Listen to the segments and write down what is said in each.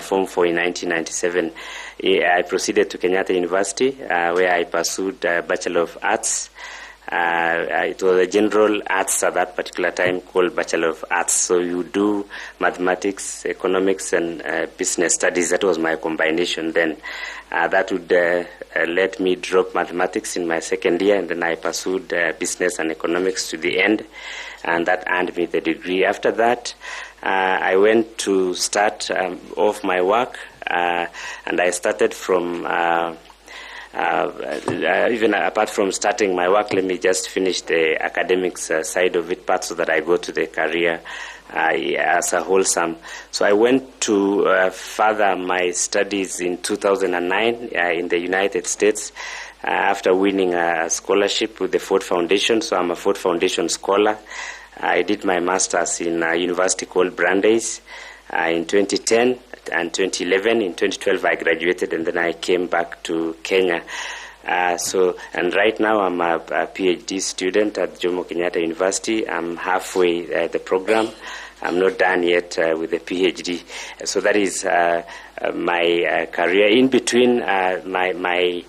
Form 4 in 1997. I proceeded to Kenyatta University, where I pursued a Bachelor of Arts. It was a general arts at that particular time called Bachelor of Arts. So you do mathematics, economics, and business studies. That was my combination then. That would let me drop mathematics in my second year, and then I pursued business and economics to the end, and that earned me the degree. After that, I went to start off my work, and I started from even apart from starting my work, let me just finish the academics side of it part so that I go to the career as a wholesome. So I went to further my studies in 2009 in the United States after winning a scholarship with the Ford Foundation. So I'm a Ford Foundation scholar. I did my master's in a university called Brandeis in 2010. And 2011, in 2012, I graduated, and then I came back to Kenya. And right now I'm a PhD student at Jomo Kenyatta University. I'm halfway the program. I'm not done yet with the PhD. So that is my career. In between my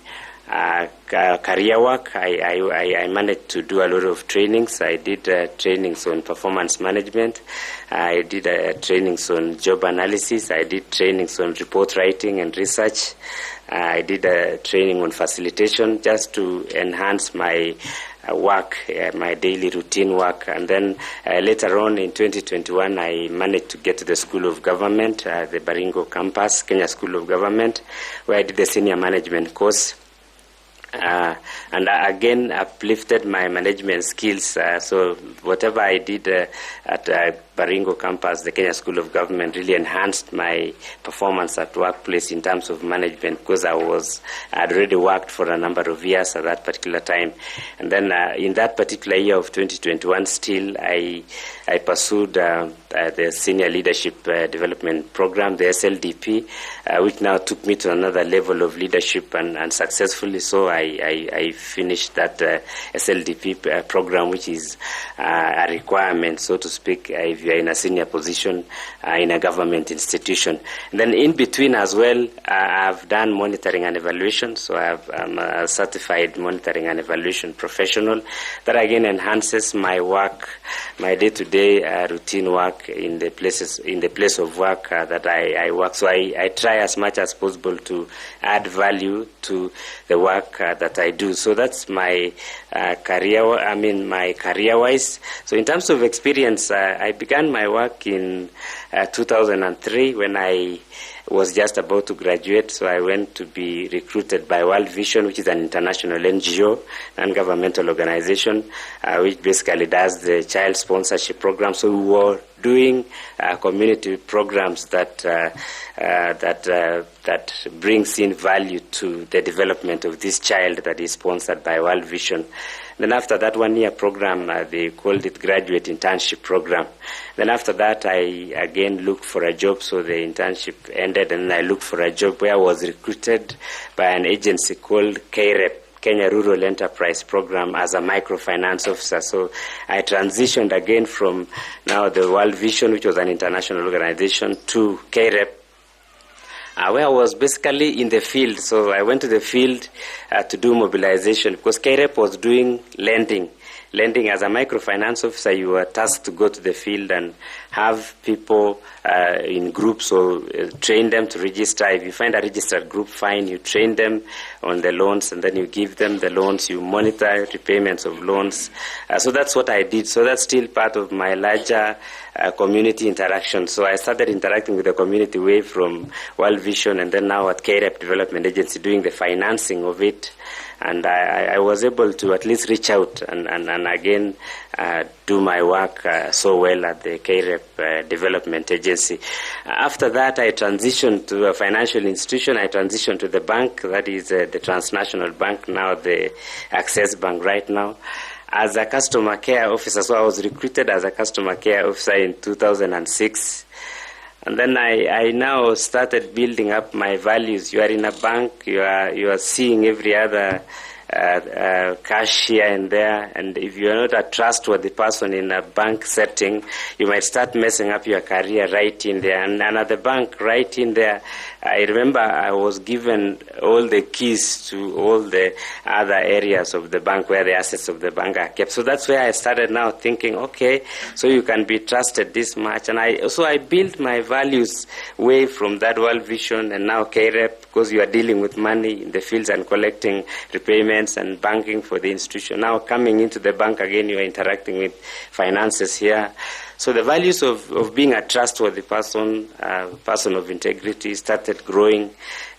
career work, I managed to do a lot of trainings. I did trainings on performance management. I did trainings on job analysis. I did trainings on report writing and research. I did training on facilitation just to enhance my work, my daily routine work. And then later on in 2021, I managed to get to the School of Government, the Baringo campus, Kenya School of Government, where I did the senior management course. And again, uplifted my management skills. So whatever I did at Baringo campus, the Kenya School of Government, really enhanced my performance at workplace in terms of management, because I'd already worked for a number of years at that particular time. And then in that particular year of 2021, still I pursued the Senior Leadership Development Program, the SLDP, which now took me to another level of leadership, and successfully so I finished that SLDP program, which is a requirement, so to speak, if you're in a senior position in a government institution. And then in between as well, I've done monitoring and evaluation, so I'm a certified monitoring and evaluation professional. That again enhances my work, my day-to-day routine work in the place of work that I work. So I try as much as possible to add value to the work that I do. So that's my career. My career-wise. So in terms of experience, I began my work in 2003 when I was just about to graduate. So I went to be recruited by World Vision, which is an international NGO, non-governmental organization, which basically does the child sponsorship program. So we were doing community programs that brings in value to the development of this child that is sponsored by World Vision. Then after that 1-year program, they called it Graduate Internship Program. Then after that, I again looked for a job, so the internship ended, and I looked for a job where I was recruited by an agency called KREP, Kenya Rural Enterprise Program, as a microfinance officer. So I transitioned again from now the World Vision, which was an international organization, to KREP, where I was basically in the field. So I went to the field to do mobilization, because KREP was doing lending. As a microfinance officer, you were tasked to go to the field and have people in groups, or train them to register. If you find a registered group, fine, you train them on the loans, and then you give them the loans, you monitor repayments of loans. So that's what I did. So that's still part of my larger community interaction. So I started interacting with the community way from World Vision, and then now at KREP Development Agency doing the financing of it. And I was able to at least reach out and again do my work so well at the KREP Development Agency. After that, I transitioned to a financial institution. I transitioned to the bank, that is the Transnational Bank, now the Access Bank right now, as a customer care officer. So I was recruited as a customer care officer in 2006. And then I now started building up my values. You are in a bank, you are seeing every other cash here and there, and if you're not a trustworthy person in a bank setting, you might start messing up your career right in there. And at the bank, right in there, I remember I was given all the keys to all the other areas of the bank where the assets of the bank are kept. So that's where I started now thinking, okay, so you can be trusted this much. And I built my values way from that world vision and now KREP, because you are dealing with money in the fields and collecting repayments and banking for the institution. Now coming into the bank again, you are interacting with finances here. So the values of being a trustworthy person, person of integrity, started growing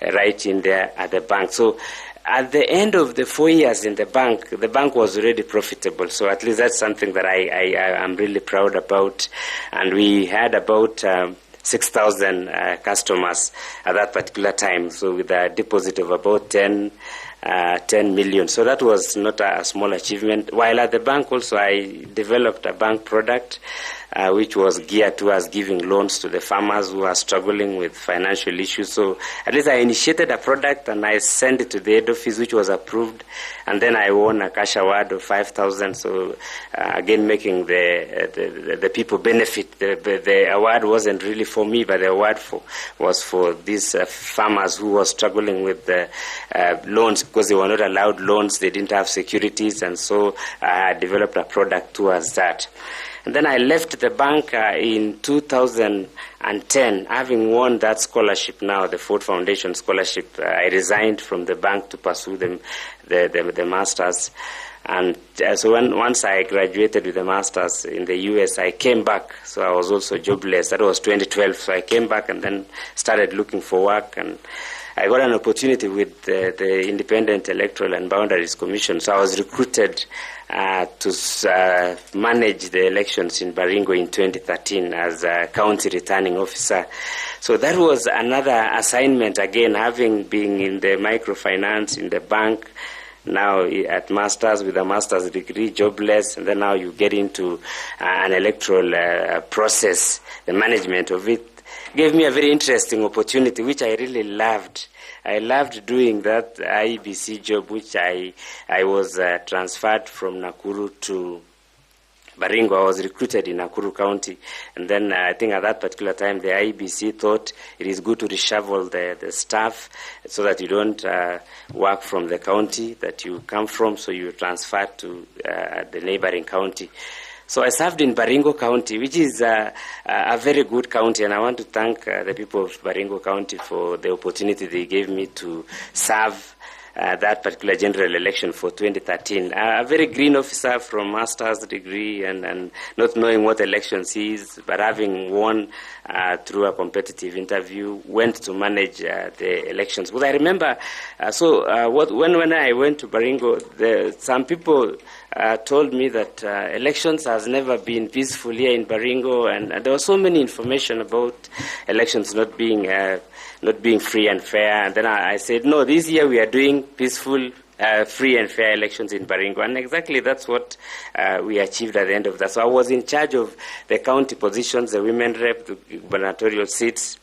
right in there at the bank. So at the end of the 4 years in the bank was already profitable. So at least that's something that I am really proud about. And we had about 6,000 customers at that particular time. So with a deposit of about 10 million. So that was not a small achievement. While at the bank also, I developed a bank product which was geared towards giving loans to the farmers who are struggling with financial issues. So at least I initiated a product and I sent it to the head office, which was approved. And then I won a cash award of 5,000. So again, making the people benefit. The award wasn't really for me, but the award was for these farmers who were struggling with the loans because they were not allowed loans. They didn't have securities. And so I developed a product towards that. And then I left the bank in 2010, having won that scholarship now, the Ford Foundation scholarship. I resigned from the bank to pursue the master's. And so once I graduated with the master's in the US, I came back. So I was also jobless. That was 2012. So I came back and then started looking for work. And I got an opportunity with the Independent Electoral and Boundaries Commission. So I was recruited to manage the elections in Baringo in 2013 as a county returning officer. So that was another assignment, again, having been in the microfinance, in the bank, now at master's with a master's degree, jobless, and then now you get into an electoral process, the management of it. Gave me a very interesting opportunity, which I really loved. I loved doing that IEBC job, which I was transferred from Nakuru to Baringo. I was recruited in Nakuru County. And then I think at that particular time, the IEBC thought it is good to reshuffle the staff so that you don't work from the county that you come from, so you transfer to the neighboring county. So I served in Baringo County, which is a very good county, and I want to thank the people of Baringo County for the opportunity they gave me to serve that particular general election for 2013. A very green officer from master's degree and not knowing what elections is, but having won through a competitive interview, went to manage the elections. But I remember, when I went to Baringo, some people told me that elections has never been peaceful here in Baringo, and there was so many information about elections not being free and fair. And then I said, no, this year we are doing peaceful, free and fair elections in Baringo. And exactly that's what we achieved at the end of that. So I was in charge of the county positions, the women rep, the gubernatorial seats,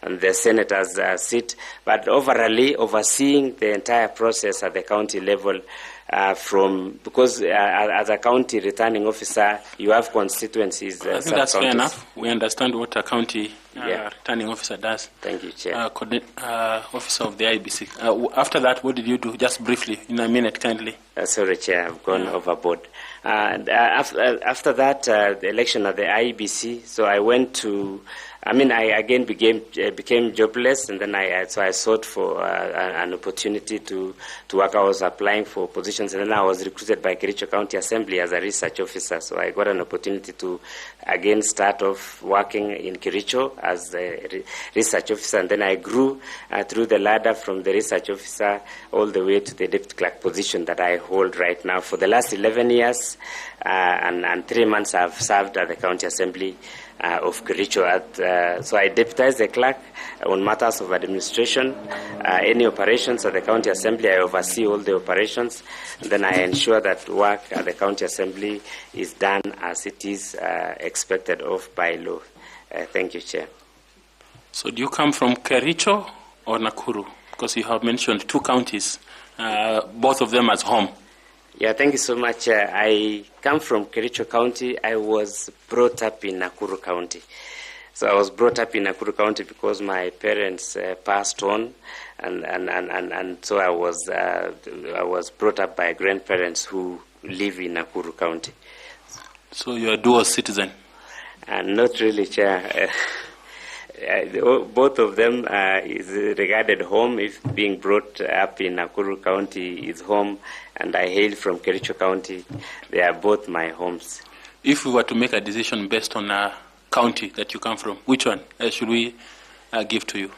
and the senator's seat, but overall overseeing the entire process at the county level. Because as a county returning officer, you have constituencies. I think that's fair enough. We understand what a county returning officer does. Thank you, Chair. Officer of the IEBC. After that, what did you do? Just briefly, in a minute, kindly. Sorry, Chair, I've gone overboard. After that, the election at the IEBC, so I went to. I again became jobless, and then I sought for an opportunity to work. I was applying for positions, and then I was recruited by Kericho County Assembly as a research officer. So I got an opportunity to again start off working in Kericho as a research officer, and then I grew through the ladder from the research officer all the way to the deputy clerk position that I hold right now. For the last 11 years and 3 months, I've served at the County Assembly of Kericho. So I deputize the clerk on matters of administration. Any operations at the County Assembly, I oversee all the operations. And then I ensure that work at the County Assembly is done as it is expected of by law. Thank you, Chair. So do you come from Kericho or Nakuru? Because you have mentioned two counties. both of them as home. Yeah, thank you so much. I come from Kericho County. I was brought up in Nakuru County. So I was brought up in Nakuru County because my parents passed on, and so I was brought up by grandparents who live in Nakuru County. So you're a dual citizen? Not really, Chair. Both of them is regarded home. If being brought up in Nakuru County is home, and I hail from Kericho County, they are both my homes. If we were to make a decision based on a county that you come from, which one should we give to you?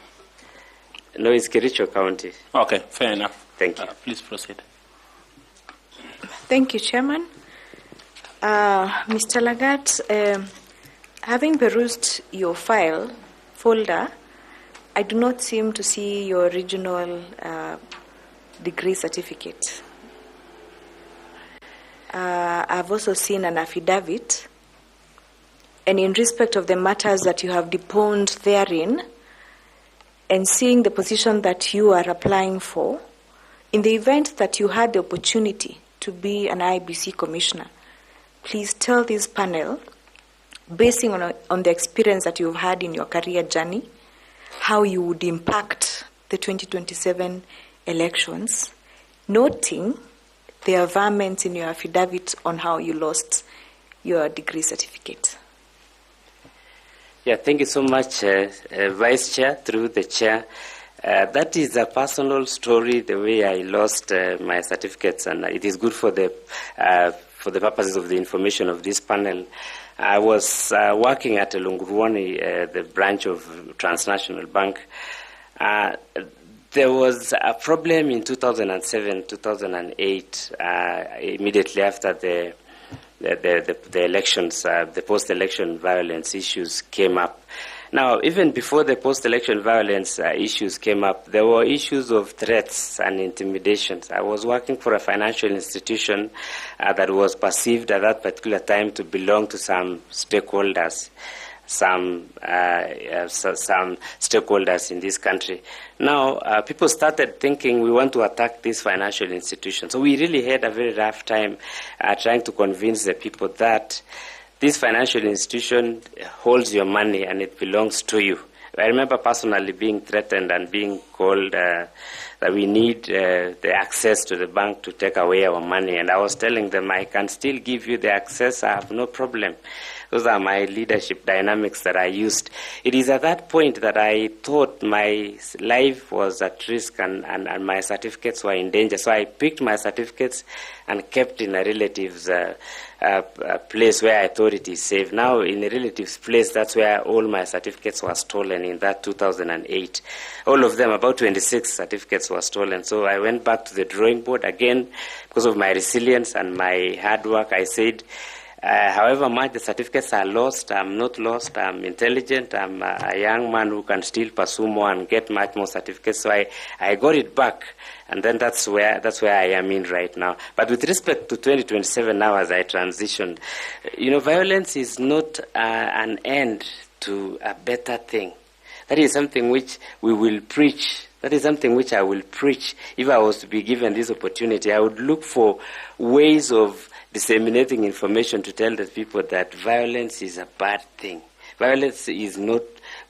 No, it's Kericho County. Okay, fair enough. Thank you. Please proceed. Thank you, Chairman. Mr. Lagat, having perused your folder, I do not seem to see your regional degree certificate. I've also seen an affidavit, and in respect of the matters that you have deponed therein, and seeing the position that you are applying for, in the event that you had the opportunity to be an IEBC commissioner, please tell this panel, basing on the experience that you've had in your career journey, how you would impact the 2027 elections, noting the averments in your affidavit on how you lost your degree certificate. Yeah, thank you so much, Vice Chair, through the Chair. That is a personal story, the way I lost my certificates, and it is good for the purposes of the information of this panel. I was working at Lunguruani, the branch of Transnational Bank. There was a problem in 2007, 2008, immediately after the elections, the post-election violence issues came up. Now, even before the post-election violence issues came up, there were issues of threats and intimidations. I was working for a financial institution that was perceived at that particular time to belong to some stakeholders, some stakeholders in this country. Now, people started thinking we want to attack this financial institution. So we really had a very rough time trying to convince the people that this financial institution holds your money and it belongs to you. I remember personally being threatened and being called that we need the access to the bank to take away our money. And I was telling them, I can still give you the access, I have no problem. Those are my leadership dynamics that I used. It is at that point that I thought my life was at risk and my certificates were in danger. So I picked my certificates and kept in a relative's place where I thought it is safe. Now, in a relative's place, that's where all my certificates were stolen in that 2008. All of them, about 26 certificates were stolen. So I went back to the drawing board again because of my resilience and my hard work. I said, however much the certificates are lost, I'm not lost, I'm intelligent, I'm a young man who can still pursue more and get much more certificates. So I got it back, and then that's where I am in right now. But with respect to 2027 now, as I transition, violence is not an end to a better thing. That is something which we will preach. That is something which I will preach. If I was to be given this opportunity, I would look for ways of disseminating information to tell the people that violence is a bad thing. Violence is not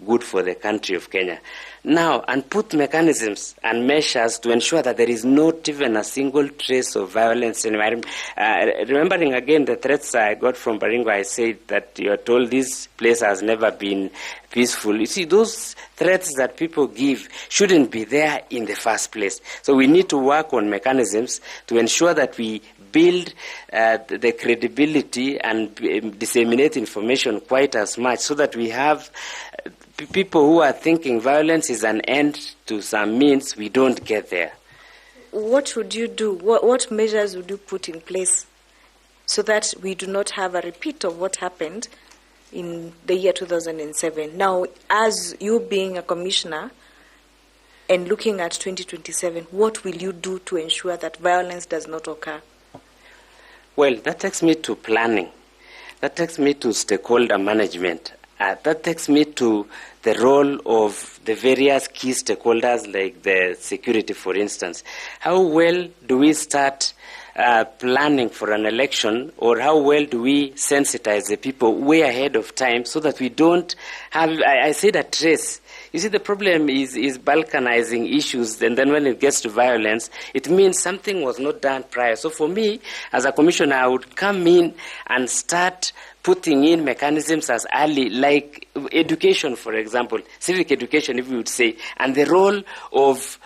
good for the country of Kenya. Now, and put mechanisms and measures to ensure that there is not even a single trace of violence. Remembering again the threats I got from Baringo, I said that you are told this place has never been peaceful. You see, those threats that people give shouldn't be there in the first place. So we need to work on mechanisms to ensure that we build the credibility and disseminate information quite as much so that we have people who are thinking violence is an end to some means, we don't get there. What would you do? What measures would you put in place so that we do not have a repeat of what happened in the year 2007? Now, as you being a commissioner and looking at 2027, what will you do to ensure that violence does not occur? Well, that takes me to planning. That takes me to stakeholder management. That takes me to the role of the various key stakeholders, like the security, for instance. How well do we start planning for an election, or how well do we sensitize the people way ahead of time so that we don't have, I said, a trace. You see, the problem is balkanizing issues, and then when it gets to violence, it means something was not done prior. So for me, as a commissioner, I would come in and start putting in mechanisms as early, like education, for example, civic education, if we would say, and the role of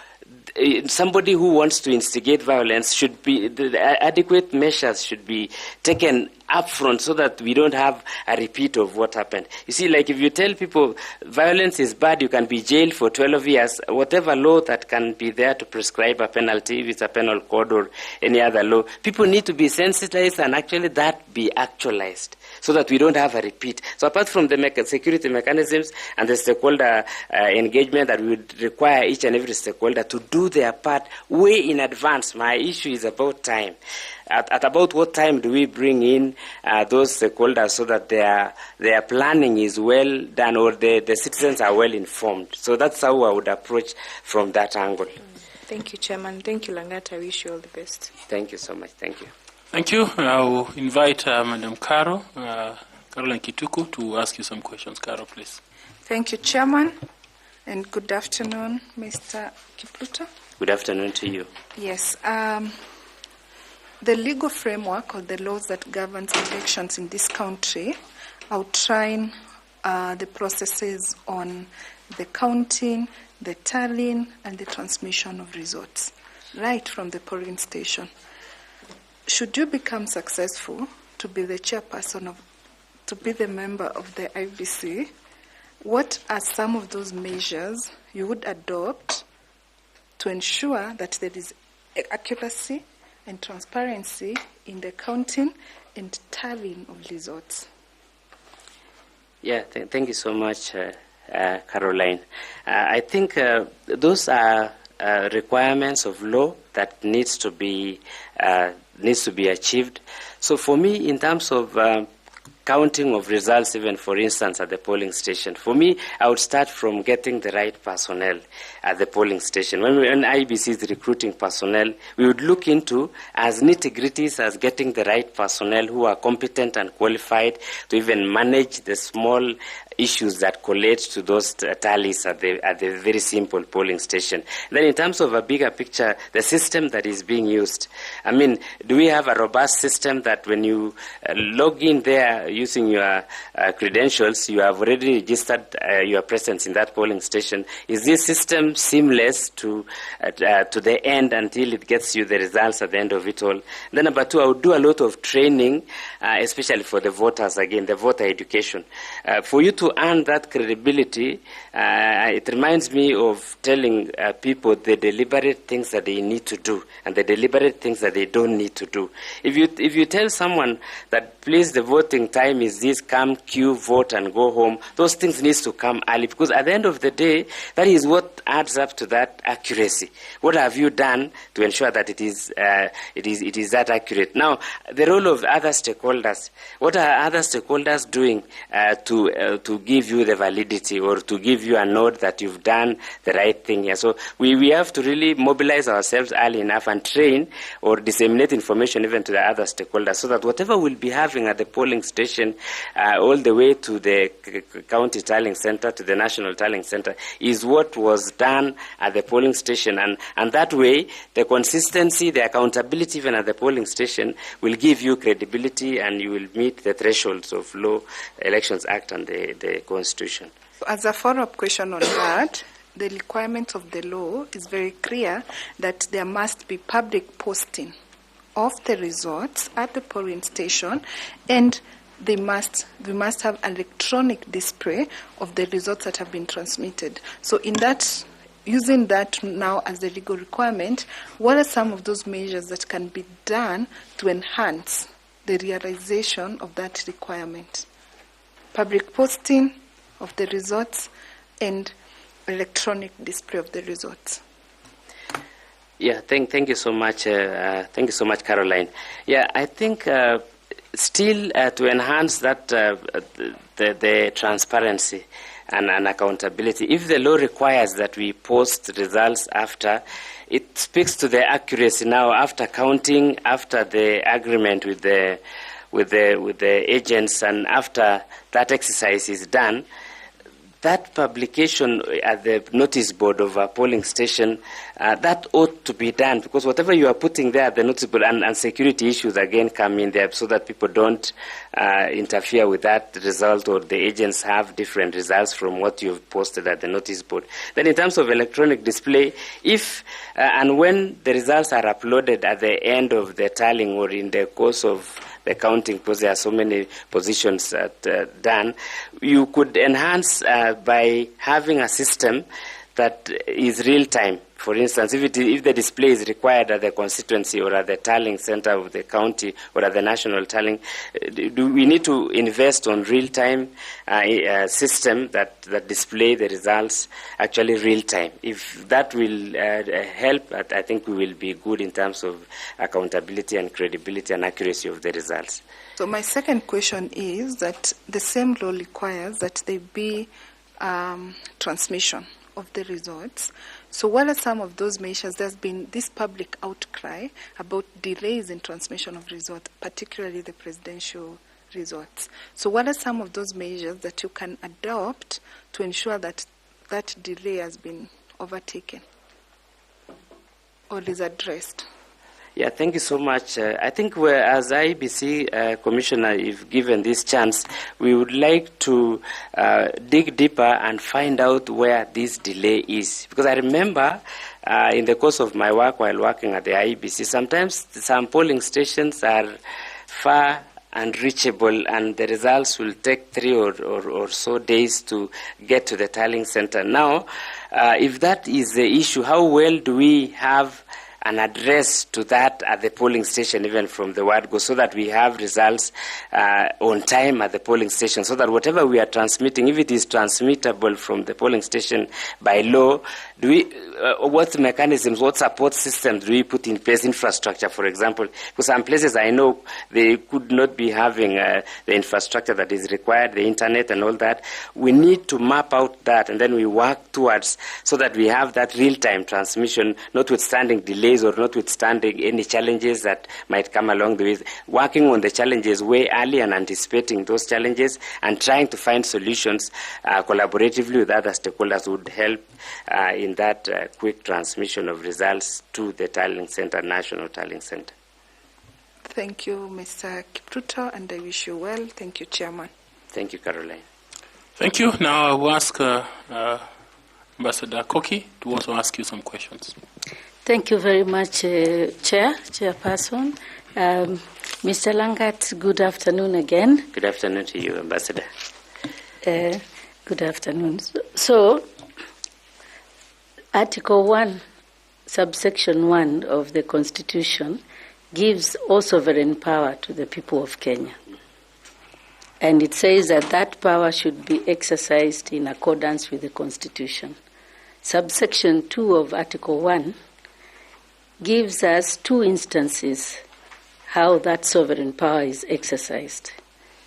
somebody who wants to instigate violence should be, the adequate measures should be taken upfront so that we don't have a repeat of what happened. You see, like if you tell people violence is bad, you can be jailed for 12 years, whatever law that can be there to prescribe a penalty, if it's a penal code or any other law, people need to be sensitized and actually that be actualized so that we don't have a repeat. So apart from the security mechanisms and the stakeholder engagement that we would require each and every stakeholder to do their part way in advance, my issue is about time. At about what time do we bring in those stakeholders so that their planning is well done, or the citizens are well informed? So that's how I would approach from that angle. Thank you, Chairman. Thank you, Langat. I wish you all the best. Thank you so much. Thank you. Thank you. I'll invite Madam Caroline Kituku to ask you some questions. Carol, please. Thank you, Chairman, and good afternoon, Mr. Kipruto. Good afternoon to you. Yes. The legal framework or the laws that governs elections in this country outline the processes on the counting, the tallying, and the transmission of results, right from the polling station. Should you become successful to be the chairperson to be the member of the IEBC, what are some of those measures you would adopt to ensure that there is accuracy and transparency in the counting and tallying of results? Yeah, thank you so much, Caroline. I think those are requirements of law that needs to be achieved. So for me, in terms of counting of results, even for instance at the polling station, for me, I would start from getting the right personnel at the polling station. When IEBC is recruiting personnel, we would look into as nitty-gritties as getting the right personnel who are competent and qualified to even manage the small issues that collate to those tallies at the very simple polling station. Then in terms of a bigger picture, the system that is being used. I mean, do we have a robust system that when you log in there using your credentials, you have already registered your presence in that polling station? Is this system seamless to the end until it gets you the results at the end of it all? Then number two, I would do a lot of training, especially for the voters, again, the voter education. For you to earn that credibility, it reminds me of telling people the deliberate things that they need to do and the deliberate things that they don't need to do. If you tell someone that, please, the voting time is this, come, queue, vote, and go home, those things need to come early, because at the end of the day, that is what adds up to that accuracy. What have you done to ensure that it is that accurate? Now, the role of other stakeholders. What are other stakeholders doing to give you the validity or to give you a nod that you've done the right thing here? So we have to really mobilize ourselves early enough and train or disseminate information even to the other stakeholders, so that whatever we'll be having at the polling station all the way to the county tallying center, to the national tallying center, is what was done at the polling station. And that way, the consistency, the accountability even at the polling station will give you credibility, and you will meet the thresholds of Law, Elections Act and the Constitution. As a follow-up question on that, the requirement of the law is very clear that there must be public posting of the results at the polling station, and we must have electronic display of the results that have been transmitted. So in that, using that now as the legal requirement, what are some of those measures that can be done to enhance the realization of that requirement? Public posting of the results and electronic display of the results. Yeah, thank you so much. Thank you so much, Caroline. Yeah, I think still to enhance that the transparency and accountability, if the law requires that we post results after, it speaks to the accuracy now after counting, after the agreement with the agents, and after that exercise is done. That publication at the notice board of a polling station, that ought to be done, because whatever you are putting there at the notice board, and security issues again come in there, so that people don't interfere with that result, or the agents have different results from what you've posted at the notice board. Then in terms of electronic display, if and when the results are uploaded at the end of the tallying or in the course of the counting, because there are so many positions done, you could enhance by having a system that is real time. For instance, if the display is required at the constituency or at the tallying center of the county or at the national tallying, we need to invest on real-time system that display the results actually real-time. If that will help, I think we will be good in terms of accountability and credibility and accuracy of the results. So my second question is that the same law requires that there be transmission of the results. So what are some of those measures? There's been this public outcry about delays in transmission of results, particularly the presidential results. So what are some of those measures that you can adopt to ensure that that delay has been overtaken or is addressed? Yeah, thank you so much. I think as IEBC Commissioner, if given this chance, we would like to dig deeper and find out where this delay is. Because I remember in the course of my work while working at the IEBC, sometimes some polling stations are far unreachable, and the results will take 3 or so days to get to the tallying center. Now, if that is the issue, how well do we have an address to that at the polling station, even from the word go, so that we have results on time at the polling station, so that whatever we are transmitting, if it is transmittable from the polling station by law, do we, what mechanisms, what support systems do we put in place, infrastructure, for example? Because some places I know they could not be having the infrastructure that is required, the internet and all that. We need to map out that, and then we work towards, so that we have that real-time transmission, notwithstanding delays or notwithstanding any challenges that might come along the way. Working on the challenges way early and anticipating those challenges and trying to find solutions collaboratively with other stakeholders would help in that quick transmission of results to the tallying center, national tallying center. Thank you, Mr. Kipruto, and I wish you well. Thank you, Chairman. Thank you, Caroline. Thank you. Now I will ask Ambassador Koki to also ask you some questions. Thank you very much, Chairperson. Mr. Langat, good afternoon again. Good afternoon to you, Ambassador. Good afternoon. So, Article 1, subsection 1 of the Constitution gives all sovereign power to the people of Kenya. And it says that that power should be exercised in accordance with the Constitution. Subsection 2 of Article 1 gives us 2 instances how that sovereign power is exercised.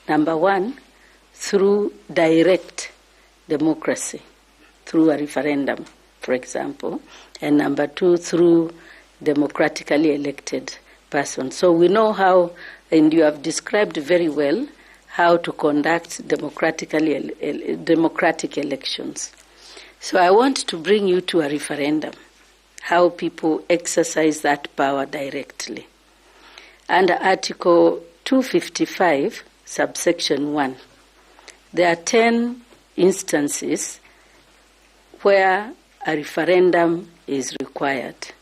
Number 1, through direct democracy, through a referendum, for example, and number 2, through democratically elected persons. So we know how, and you have described very well, how to conduct democratic elections. So I want to bring you to a referendum, how people exercise that power directly. Under Article 255, subsection 1, there are 10 instances where a referendum is required.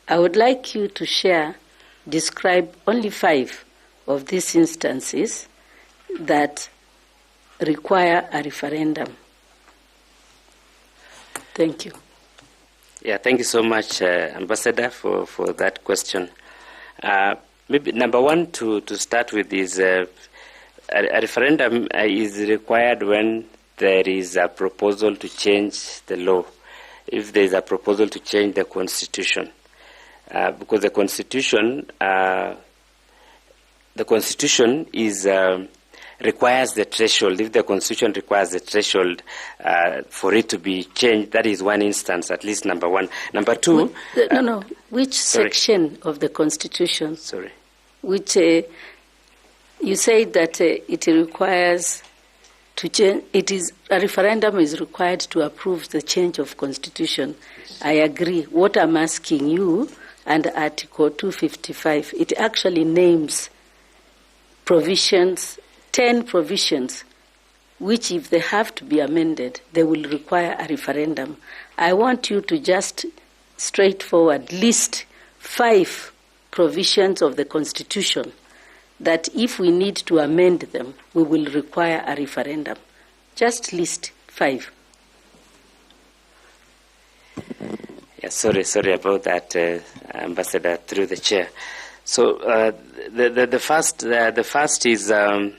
I would like you to describe only 5 of these instances that require a referendum. Thank you. Yeah, thank you so much, Ambassador, for that question. Maybe number 1 to start with is a referendum is required when there is a proposal to change the law, if there is a proposal to change the Constitution. Because the Constitution the Constitution is requires the threshold. If the Constitution requires the threshold for it to be changed, that is one instance, at least number one. Number two... Which section of the Constitution? Sorry. Which you say that it requires to change. A referendum is required to approve the change of Constitution. Yes. I agree. What I'm asking you, under Article 255, it actually names provisions, 10 provisions, which if they have to be amended, they will require a referendum. I want you to just straightforward list 5 provisions of the Constitution that if we need to amend them, we will require a referendum. Just list 5. Yeah, sorry about that, Ambassador, through the chair. So the first is a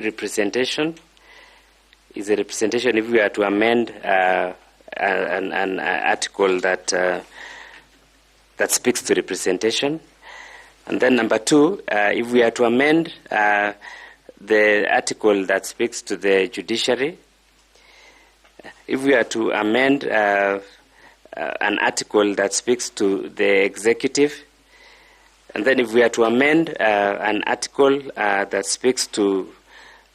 representation. Is a representation. If we are to amend an article that speaks to representation, and then number 2, if we are to amend the article that speaks to the judiciary, if we are to amend an article that speaks to the executive, and then if we are to amend an article that speaks to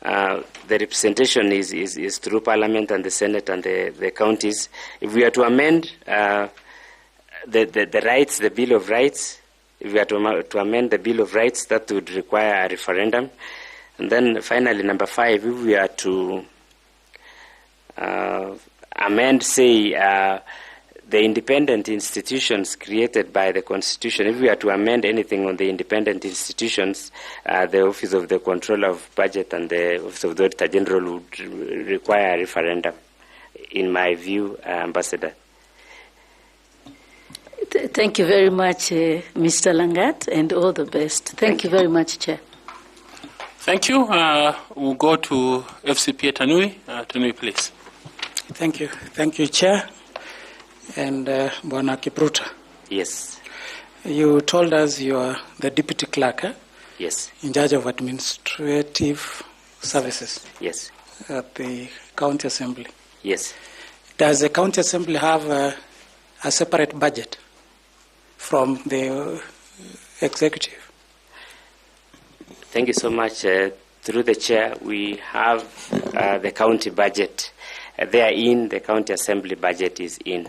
the representation is through Parliament and the Senate and the counties, if we are to amend the rights, the Bill of Rights, if we are to amend the Bill of Rights, that would require a referendum. And then finally, number 5, if we are to amend, say, the independent institutions created by the Constitution, if we are to amend anything on the independent institutions, the Office of the Controller of Budget and the Office of the Auditor General would require a referendum, in my view, Ambassador. Thank you very much, Mr. Langat, and all the best. Thank you very much, Chair. Thank you. We'll go to FCPA Tanui. Tanui, please. Thank you. Thank you, Chair. And Bwana Kipruta. Yes. You told us you are the Deputy Clerk, Yes. in charge of administrative services. Yes. At the County Assembly. Yes. Does the County Assembly have a separate budget from the executive? Thank you so much. Through the chair, we have the county budget. They are in, the County Assembly budget is in.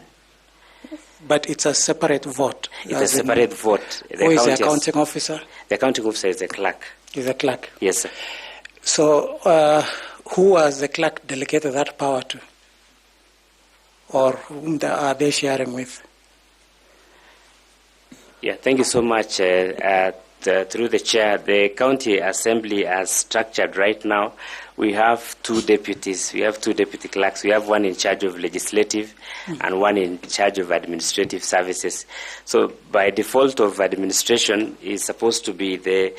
But it's a separate vote. It's a separate vote. Who is the accounting officer? The accounting officer is the clerk. Is the clerk? Yes, sir. So who has the clerk delegated that power to? Or whom are they sharing with? Yeah, thank you so much. Through the chair, the County Assembly as structured right now, we have 2 deputies. We have 2 deputy clerks. We have one in charge of legislative and one in charge of administrative services. So by default of administration is supposed to be the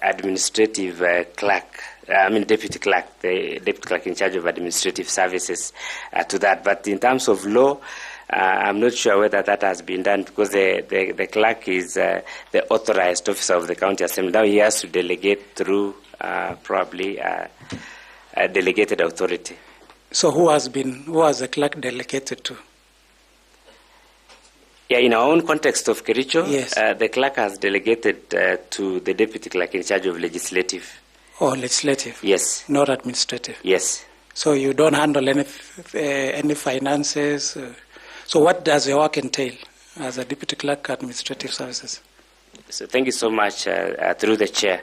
administrative clerk. Deputy clerk, the deputy clerk in charge of administrative services to that. But in terms of law, I'm not sure whether that has been done because the clerk is the authorized officer of the County Assembly. Now he has to delegate through probably a delegated authority. So who has the clerk delegated to? Yeah, in our own context of Kericho, yes. The clerk has delegated to the deputy clerk in charge of legislative. Oh, legislative? Yes. Not administrative? Yes. So you don't handle any finances? So what does your work entail as a deputy clerk administrative services? So thank you so much through the chair.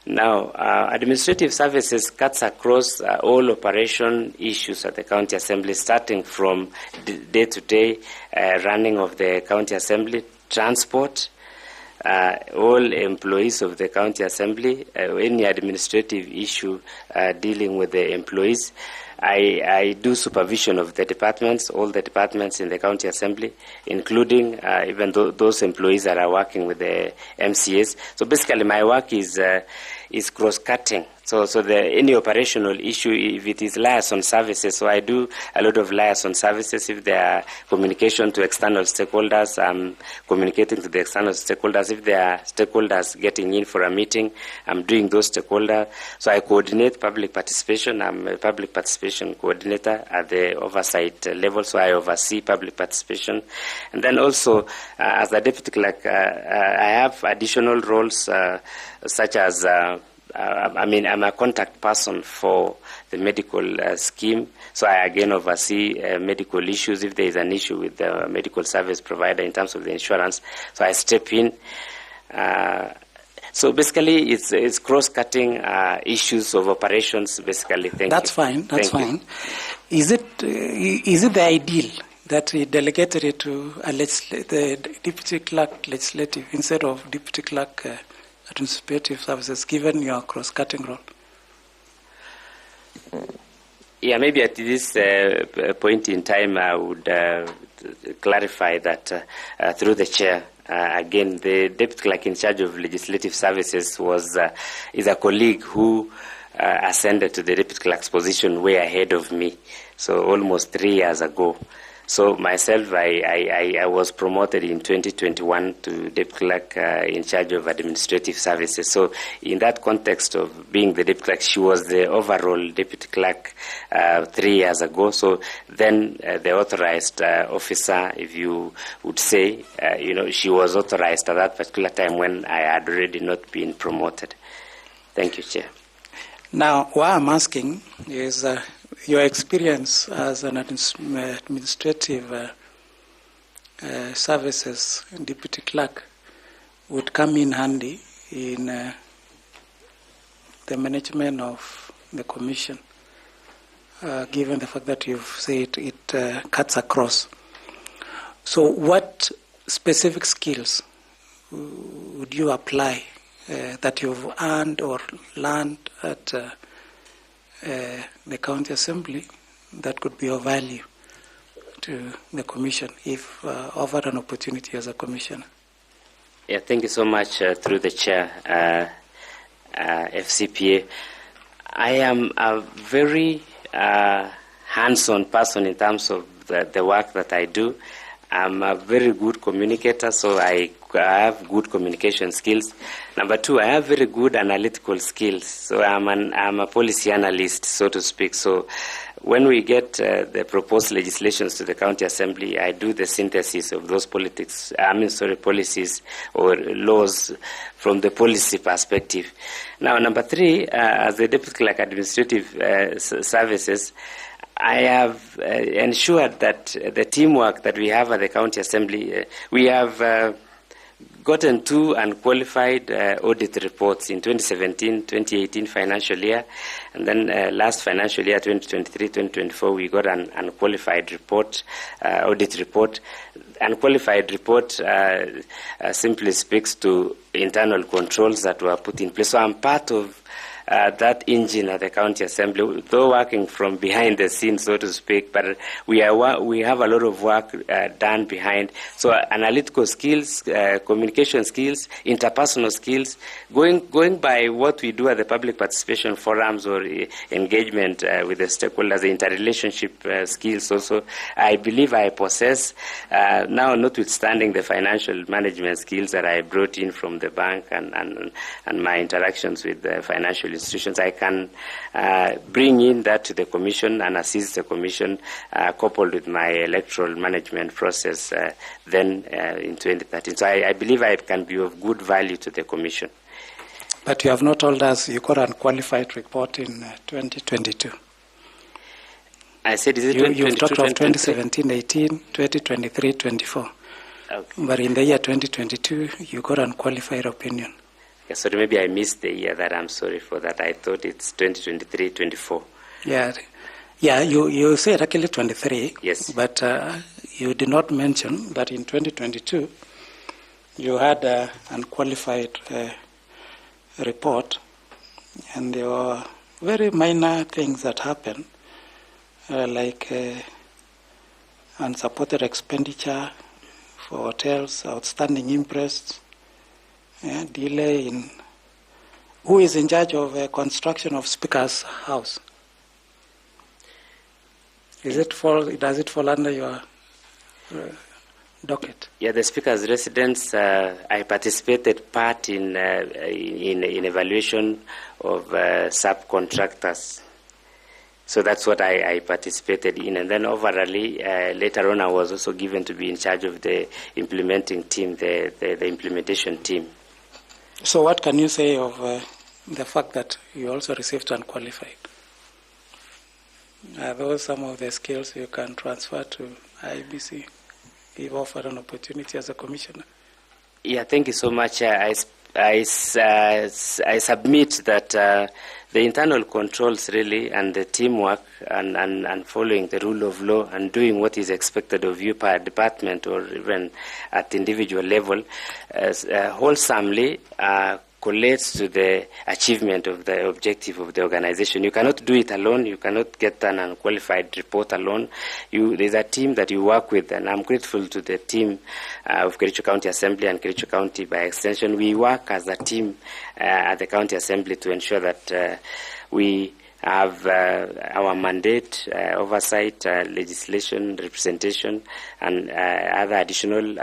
Now, administrative services cuts across all operation issues at the County Assembly, starting from day-to-day running of the County Assembly, transport, all employees of the County Assembly, any administrative issue dealing with the employees. I do supervision of the departments, all the departments in the County Assembly, including even those employees that are working with the MCAs. So basically my work is cross-cutting So any operational issue, if it is liaison services, so I do a lot of liaison services. If there are communication to external stakeholders, I'm communicating to the external stakeholders. If there are stakeholders getting in for a meeting, I'm doing those stakeholders. So I coordinate public participation. I'm a public participation coordinator at the oversight level, so I oversee public participation. And then also, as a deputy clerk, I have additional roles such as I'm a contact person for the medical scheme, so I again oversee medical issues. If there is an issue with the medical service provider in terms of the insurance, so I step in. So basically, it's cross-cutting issues of operations. Basically, That's fine. Is it the ideal that we delegated it to the deputy clerk legislative instead of deputy clerk administrative services, given your cross-cutting role? Yeah, maybe at this point in time, I would clarify that through the chair. Again, the deputy clerk in charge of legislative services is a colleague who ascended to the deputy clerk's position way ahead of me, so almost 3 years ago. So myself, I was promoted in 2021 to deputy clerk in charge of administrative services. So in that context of being the deputy clerk, she was the overall deputy clerk 3 years ago. So then the authorized officer, if you would say, she was authorized at that particular time when I had already not been promoted. Thank you, Chair. Now, what I'm asking is your experience as an administrative services deputy clerk would come in handy in the management of the commission, given the fact that you've said it cuts across. So what specific skills would you apply that you've earned or learned at the county assembly that could be of value to the commission if offered an opportunity as a commissioner? Yeah, thank you so much through the chair, FCPA. I am a very hands-on person in terms of the work that I do. I'm a very good communicator, so I have good communication skills. Number two, I have very good analytical skills. So I'm a policy analyst, so to speak. So when we get the proposed legislations to the county assembly, I do the synthesis of those policies or laws from the policy perspective. Now, number three, as the deputy clerk administrative services, I have ensured that the teamwork that we have at the county assembly, we have gotten 2 unqualified audit reports in 2017-2018 financial year, and then last financial year 2023-2024 we got an unqualified report, audit report. Unqualified report simply speaks to internal controls that were put in place. So I'm part of that engine at the county assembly, though working from behind the scenes, so to speak, but we have a lot of work done behind. So analytical skills, communication skills, interpersonal skills, going by what we do at the public participation forums or engagement with the stakeholders, the interrelationship skills also, I believe I possess. Now, notwithstanding the financial management skills that I brought in from the bank and my interactions with the financial institutions, I can bring in that to the commission and assist the commission, coupled with my electoral management process then in 2013. So I believe I can be of good value to the commission. But you have not told us you got an unqualified report in 2022. I said, is it you've talked of 2017-18, 2023-24. Okay. But in the year 2022, you got an unqualified opinion. Yeah, sorry, maybe I missed the year that. I'm sorry for that. I thought it's 2023-24. Yeah, you said actually 23. Yes. But you did not mention that in 2022, you had an unqualified report, and there were very minor things that happened, like unsupported expenditure for hotels, outstanding interest, delay in Who is in charge of construction of Speaker's house? Does it fall under your docket? Yeah, the Speaker's residence. I participated part in evaluation of subcontractors. So that's what I participated in. And then overally, later on, I was also given to be in charge of the implementing team, the implementation team. So what can you say of the fact that you also received unqualified? Are those some of the skills you can transfer to IEBC if offered an opportunity as a commissioner? Yeah, thank you so much. I submit that the internal controls really and the teamwork and following the rule of law and doing what is expected of you per department or even at individual level wholesomely collates to the achievement of the objective of the organization. You cannot do it alone. You cannot get an unqualified report alone. There's a team that you work with, and I'm grateful to the team of Kericho County Assembly and Kericho County by extension. We work as a team at the County Assembly to ensure that we have our mandate, oversight, legislation, representation, and other additional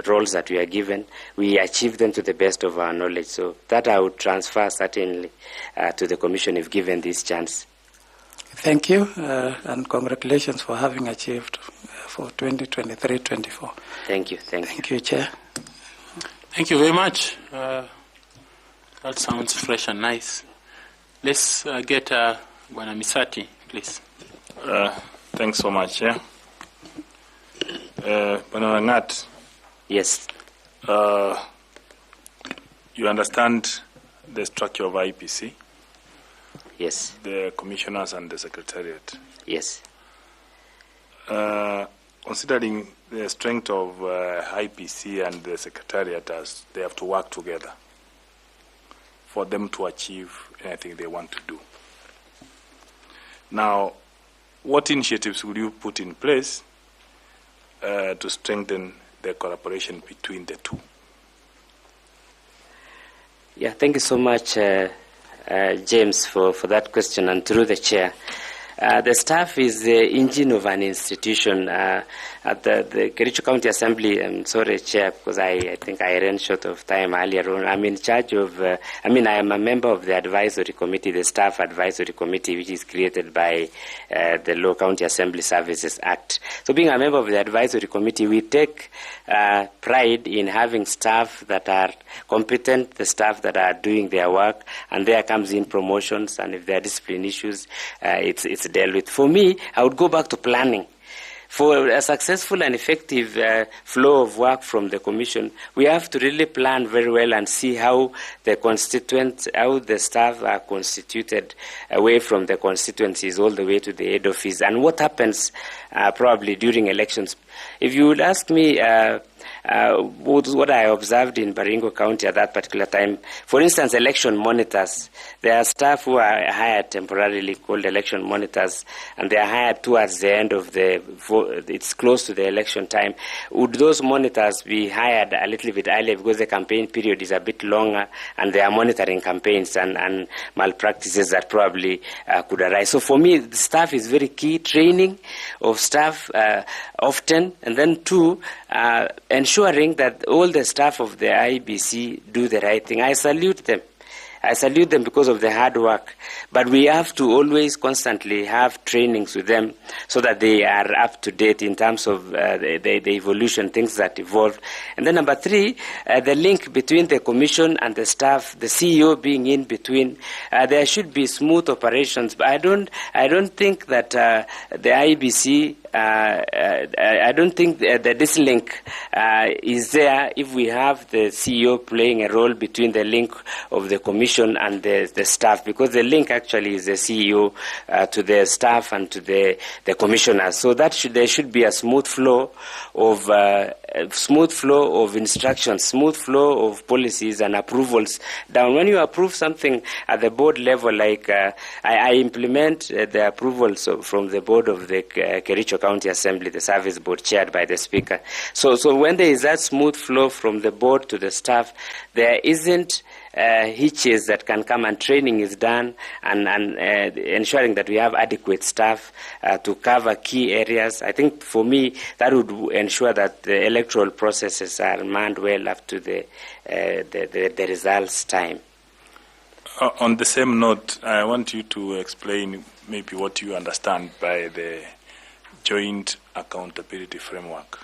roles that we are given. We achieve them to the best of our knowledge. So that I would transfer certainly to the Commission if given this chance. Thank you, and congratulations for having achieved for 2023-24. Thank you. Thank you, Chair. Thank you very much. That sounds fresh and nice. Let's get Bwana Misati, please. Thanks so much, Chair. Bwana Ngat. Yes. You understand the structure of IEBC? Yes. The commissioners and the secretariat? Yes. Considering the strength of IEBC and the secretariat, as they have to work together for them to achieve anything they want to do. Now, what initiatives will you put in place to strengthen the collaboration between the two? Yeah, thank you so much, James, for that question, and through the chair. The staff is the engine of an institution. At the Kericho County Assembly, I'm sorry, Chair, because I think I ran short of time earlier on. I'm in charge of, I am a member of the advisory committee, the staff advisory committee, which is created by the Law County Assembly Services Act. So being a member of the advisory committee, we take pride in having staff that are competent, the staff that are doing their work, and there comes in promotions, and if there are discipline issues, it's dealt with. For me, I would go back to planning. For a successful and effective flow of work from the Commission, we have to really plan very well and see how the constituents, how the staff are constituted away from the constituencies all the way to the head office, and what happens probably during elections. If you would ask me what I observed in Baringo County at that particular time, for instance, election monitors. There are staff who are hired temporarily called election monitors, and they are hired towards the end of it's close to the election time. Would those monitors be hired a little bit earlier because the campaign period is a bit longer and they are monitoring campaigns and malpractices that probably could arise? So for me, the staff is very key. Training of staff often, and then two, ensuring that all the staff of the IEBC do the right thing. I salute them. I salute them because of the hard work. But we have to always constantly have trainings with them so that they are up to date in terms of the evolution, things that evolve. And then number three, the link between the Commission and the staff, the CEO being in between. There should be smooth operations. But I don't think that the IEBC I don't think that this link is there if we have the CEO playing a role between the link of the Commission and the staff, because the link actually is the CEO to the staff and to the commissioners. So that there should be a smooth flow of instructions, smooth flow of policies and approvals down. When you approve something at the board level, like I implement the approvals from the board of the Kericho County Assembly, the service board chaired by the Speaker. So when there is that smooth flow from the board to the staff, there isn't hitches that can come, and training is done, and ensuring that we have adequate staff to cover key areas. I think for me that would ensure that the electoral processes are manned well up to the results time. On the same note, I want you to explain maybe what you understand by the joint accountability framework,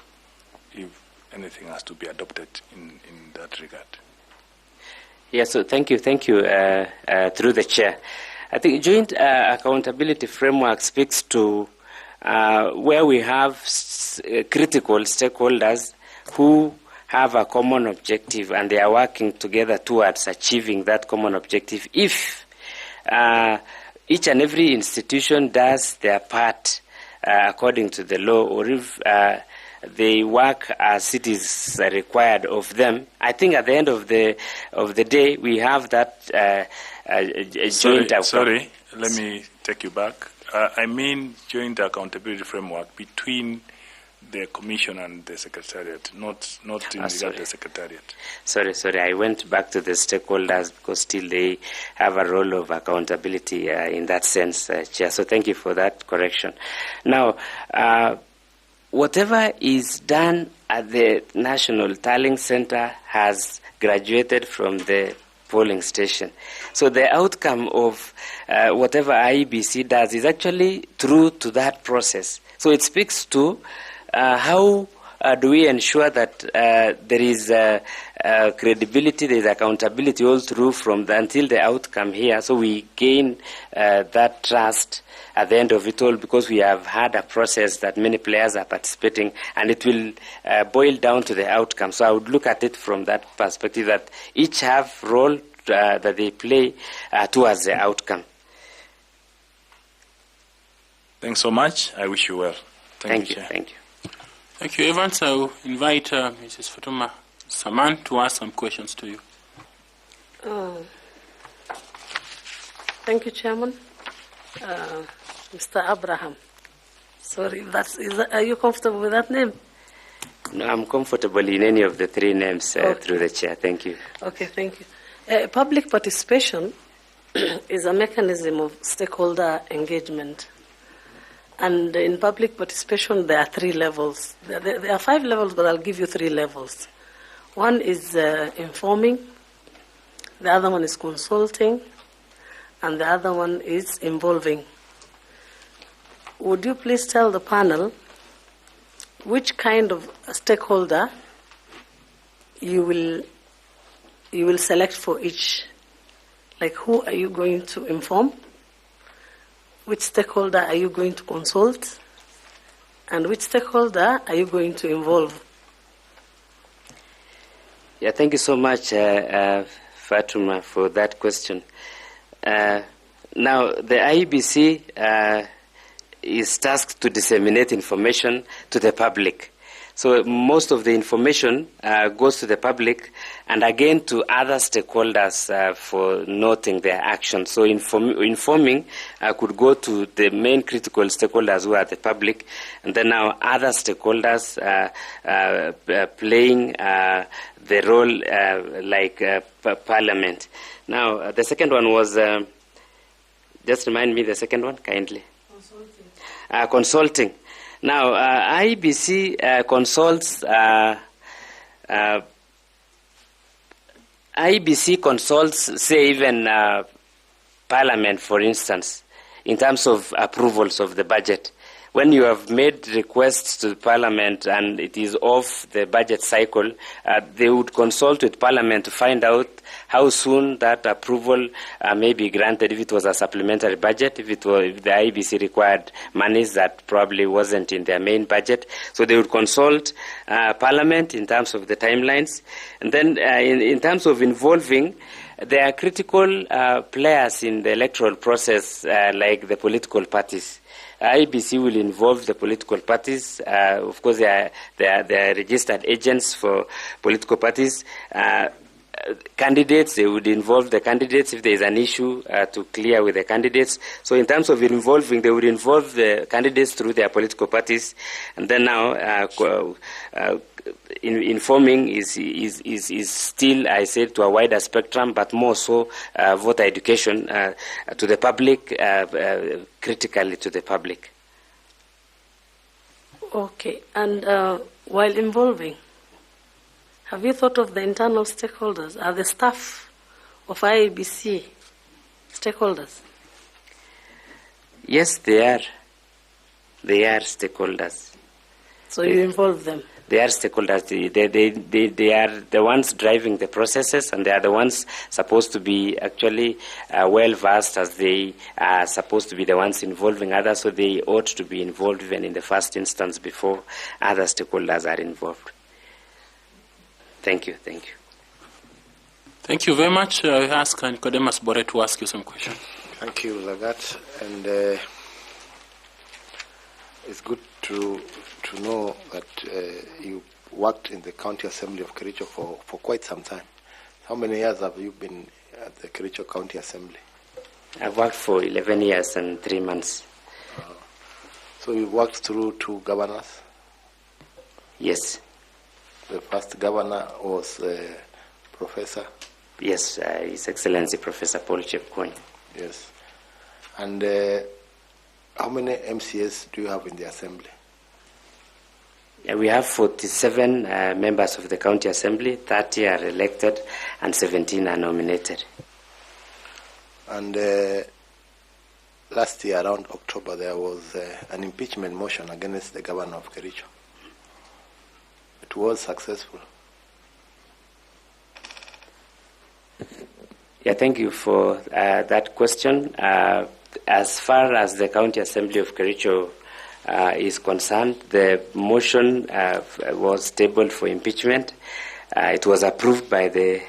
if anything has to be adopted in that regard. Yeah, so thank you, through the chair. I think joint accountability framework speaks to where we have critical stakeholders who have a common objective and they are working together towards achieving that common objective. If each and every institution does their part according to the law, or if they work as it is required of them, I think at the end of the day we have that joint. Sorry, let me take you back. I mean joint accountability framework between the Commission and the Secretariat, not in regard to the Secretariat. Sorry, I went back to the stakeholders because still they have a role of accountability in that sense, Chair. So thank you for that correction. Now, whatever is done at the National Tallying Center has graduated from the polling station. So the outcome of whatever IEBC does is actually true to that process. So it speaks to how do we ensure that there is credibility, there is accountability all through until the outcome here. So we gain that trust at the end of it all, because we have had a process that many players are participating, and it will boil down to the outcome. So I would look at it from that perspective, that each have role that they play towards the outcome. Thanks so much. I wish you well. Thank you. Thank you, Evans. I will invite Mrs. Fatuma Saman to ask some questions to you. Thank you, Chairman. Mr. Abraham. Sorry, are you comfortable with that name? No, I'm comfortable in any of the three names through the chair. Thank you. Okay, thank you. Public participation is a mechanism of stakeholder engagement. And in public participation, there are 3 levels. There are 5 levels, but I'll give you 3 levels. One is informing, the other one is consulting, and the other one is involving. Would you please tell the panel which kind of stakeholder you will select for each? Like, who are you going to inform? Which stakeholder are you going to consult? And which stakeholder are you going to involve? Yeah, thank you so much, Fatuma, for that question. Now, the IEBC is tasked to disseminate information to the public. So most of the information goes to the public and again to other stakeholders for noting their actions. So informing could go to the main critical stakeholders who are the public, and then now other stakeholders playing the role like Parliament. Now the second one was, just remind me the second one kindly. Consulting. Now, IEBC consults. IEBC consults, say, even Parliament, for instance, in terms of approvals of the budget. When you have made requests to Parliament and it is off the budget cycle, they would consult with Parliament to find out how soon that approval may be granted, if it was a supplementary budget, if the IEBC required monies that probably wasn't in their main budget. So they would consult Parliament in terms of the timelines. And then in terms of involving, there are critical players in the electoral process, like the political parties. IEBC will involve the political parties. Of course, they are registered agents for political parties. candidates, they would involve the candidates if there is an issue to clear with the candidates. So in terms of involving, they would involve the candidates through their political parties. And then now, informing is still, I said, to a wider spectrum, but more so voter education to the public, critically to the public. Okay, and while involving, have you thought of the internal stakeholders? Are the staff of IEBC stakeholders? Yes, they are. They are stakeholders. So you involve them? They are stakeholders. They are the ones driving the processes, and they are the ones supposed to be actually well-versed, as they are supposed to be the ones involving others, so they ought to be involved even in the first instance before other stakeholders are involved. Thank you. Thank you. Thank you very much. I ask Nicodemus Bore to ask you some questions. Thank you, Lagat. And it's good to know that you worked in the County Assembly of Kericho for quite some time. How many years have you been at the Kericho County Assembly? I've worked for 11 years and 3 months. So you worked through 2 governors? Yes. The first governor was Professor? Yes, His Excellency Professor Paul Chepkwony. Yes. And how many MCAs do you have in the Assembly? We have 47 members of the County Assembly, 30 are elected, and 17 are nominated. And last year, around October, there was an impeachment motion against the governor of Kericho. It was successful. Yeah, thank you for that question. As far as the County Assembly of Kericho is concerned, the motion was tabled for impeachment. It was approved by the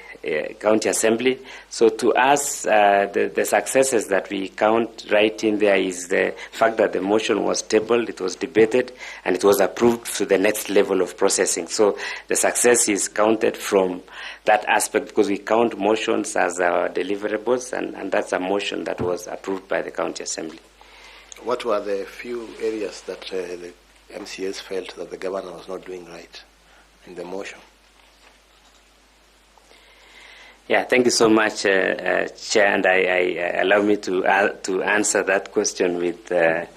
County Assembly. So to us, the successes that we count right in there is the fact that the motion was tabled, it was debated, and it was approved to the next level of processing. So the success is counted from that aspect, because we count motions as our deliverables, and that's a motion that was approved by the County Assembly. What were the few areas that the MCAs felt that the governor was not doing right in the motion? Yeah, thank you so much, Chair, and I allow me to answer that question with a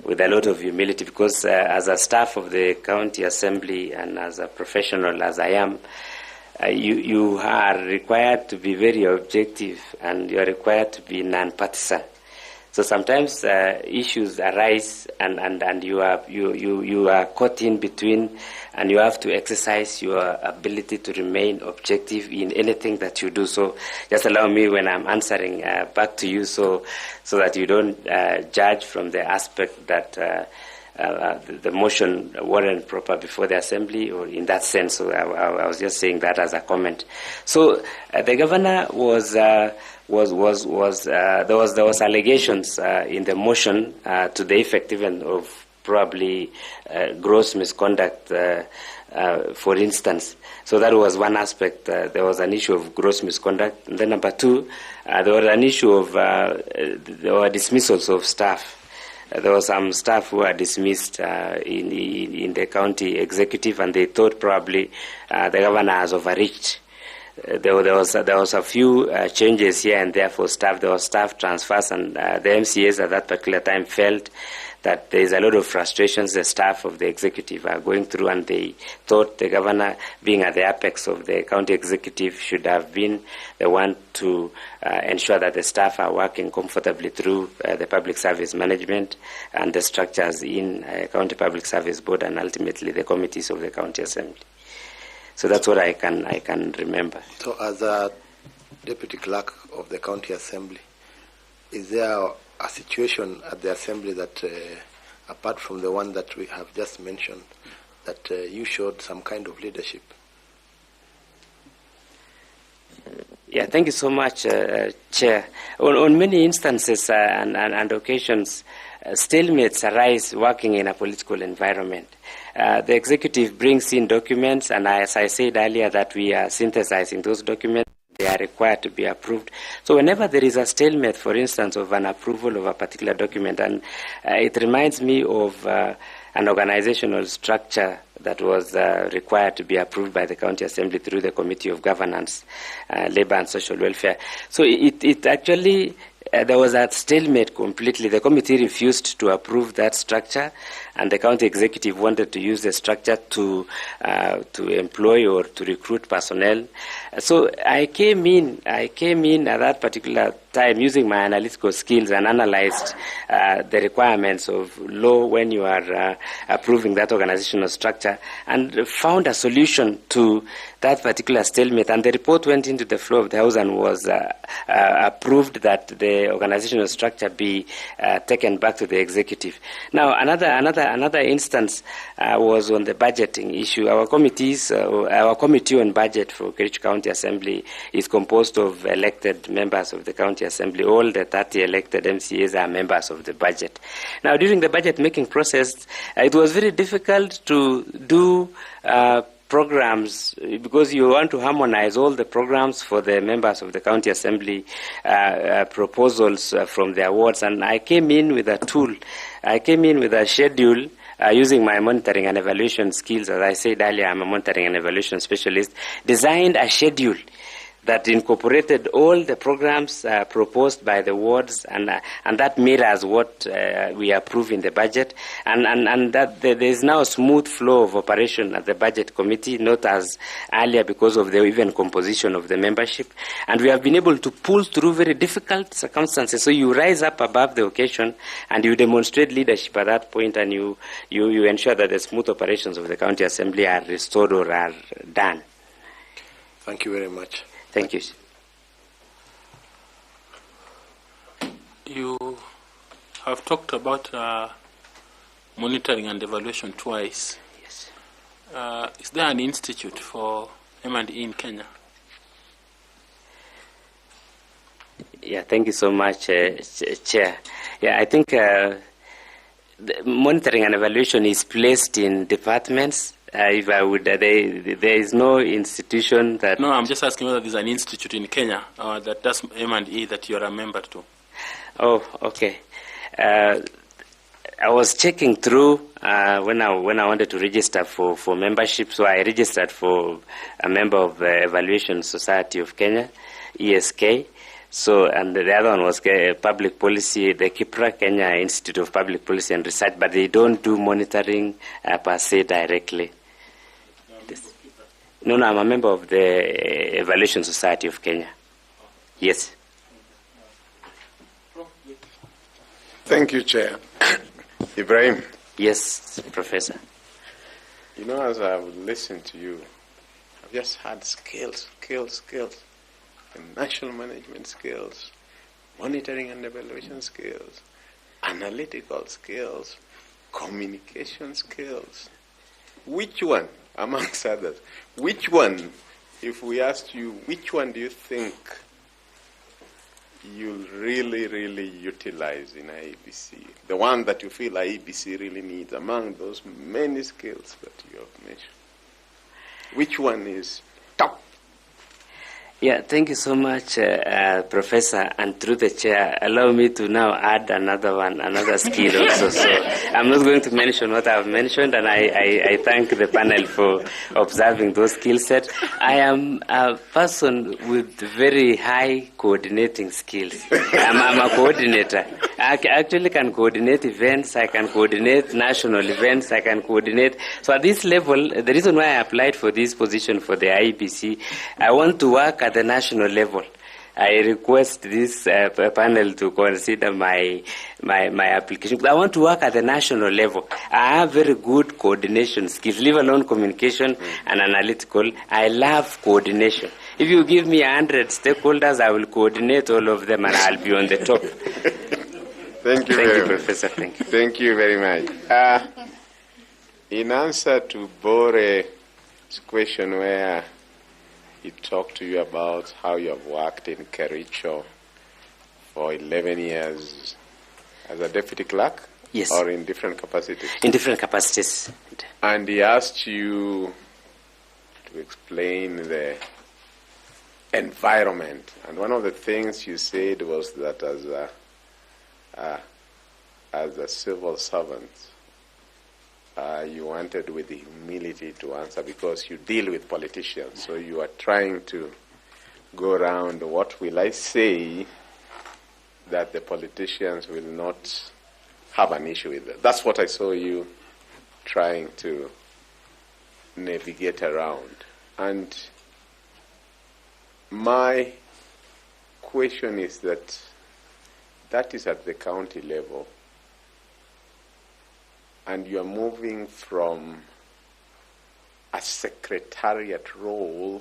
lot of humility, because as a staff of the County Assembly and as a professional as I am, you are required to be very objective, and you are required to be non-partisan. So sometimes issues arise, and you are caught in between, and you have to exercise your ability to remain objective in anything that you do. So just allow me, when I'm answering back to you, so that you don't judge from the aspect that the motion wasn't proper before the Assembly, or in that sense. So I was just saying that as a comment. So the governor was. There was allegations in the motion to the effect even of probably gross misconduct, for instance. So that was one aspect. There was an issue of gross misconduct. And then number 2, there was an issue of there were dismissals of staff. There were some staff who were dismissed in the county executive, and they thought probably the governor has overreached. There was a few changes here and there for staff. There was staff transfers, and the MCAs at that particular time felt that there is a lot of frustrations the staff of the executive are going through, and they thought the governor, being at the apex of the county executive, should have been the one to ensure that the staff are working comfortably through the public service management and the structures in County Public Service Board, and ultimately the committees of the County Assembly. So that's what I can remember. So as a deputy clerk of the County Assembly, is there a situation at the Assembly that, apart from the one that we have just mentioned, that you showed some kind of leadership? Yeah, thank you so much, Chair. On many instances and occasions, stalemates arise working in a political environment. The executive brings in documents, and as I said earlier, that we are synthesizing those documents. they are required to be approved. So whenever there is a stalemate, for instance, of an approval of a particular document, and it reminds me of an organizational structure that was required to be approved by the County Assembly through the Committee of Governance, Labour and Social Welfare. So it actually, there was a stalemate completely. The committee refused to approve that structure, and the county executive wanted to use the structure to employ or to recruit personnel. So I came in at that particular time using my analytical skills and analyzed the requirements of law when you are approving that organizational structure, and found a solution to that particular stalemate. And the report went into the floor of the House and was approved that the organizational structure be taken back to the executive. Now, another instance was on the budgeting issue. Our committee on budget for Kericho County Assembly is composed of elected members of the County Assembly. All the 30 elected MCAs are members of the budget. Now, during the budget making process, it was very difficult to do programs, because you want to harmonize all the programs for the members of the County Assembly proposals from the awards. And I came in with a tool. I came in with a schedule using my monitoring and evaluation skills. As I said earlier, I'm a monitoring and evaluation specialist. Designed a schedule that incorporated all the programs proposed by the wards, and that mirrors what we approve in the budget, and that there is now a smooth flow of operation at the budget committee, not as earlier because of the even composition of the membership. And we have been able to pull through very difficult circumstances. So you rise up above the occasion and you demonstrate leadership at that point, and you ensure that the smooth operations of the County Assembly are restored or are done. Thank you very much. Thank you. You have talked about monitoring and evaluation twice. Yes. Is there an institute for M&E in Kenya? Yeah, thank you so much, Chair. Yeah, I think the monitoring and evaluation is placed in departments. If I would, there is no institution that... No, I'm just asking whether there's an institute in Kenya that does M&E that you're a member to. Oh, okay. I was checking through when I wanted to register for membership, so I registered for a member of the Evaluation Society of Kenya, ESK. So, and the other one was public policy, the KIPRA, Kenya Institute of Public Policy and Research, but they don't do monitoring per se directly. No, I'm a member of the Evaluation Society of Kenya. Yes. Thank you, Chair. Ibrahim. Yes, Professor. You know, as I've listened to you, I've just had skills. National management skills, monitoring and evaluation skills, analytical skills, communication skills. Which one, amongst others, which one, if we asked you, which one do you think you'll really utilize in IEBC? The one that you feel IEBC really needs among those many skills that you have mentioned? Which one is top? Yeah, thank you so much, Professor. And through the chair, allow me to now add another skill also. So I'm not going to mention what I've mentioned, and I thank the panel for observing those skill sets. I am a person with very high coordinating skills. I'm a coordinator. I actually can coordinate events, I can coordinate national events, I can coordinate. So at this level, the reason why I applied for this position for the IEBC, I want to work at the national level. I request this panel to consider my application. I want to work at the national level. I have very good coordination skills, leave alone communication and analytical. I love coordination. If you give me 100 stakeholders, I will coordinate all of them and I'll be on the top. Thank you very much. Professor. Thank you. Thank you very much. In answer to Bore's question where he talked to you about how you have worked in Kericho for 11 years as a deputy clerk? Yes. Or in different capacities? In different capacities. And he asked you to explain the environment. And one of the things you said was that as a civil servant, you wanted with the humility to answer because you deal with politicians. So you are trying to go around, what will I say that the politicians will not have an issue with it. That's what I saw you trying to navigate around. And my question is that is at the county level, and you are moving from a secretariat role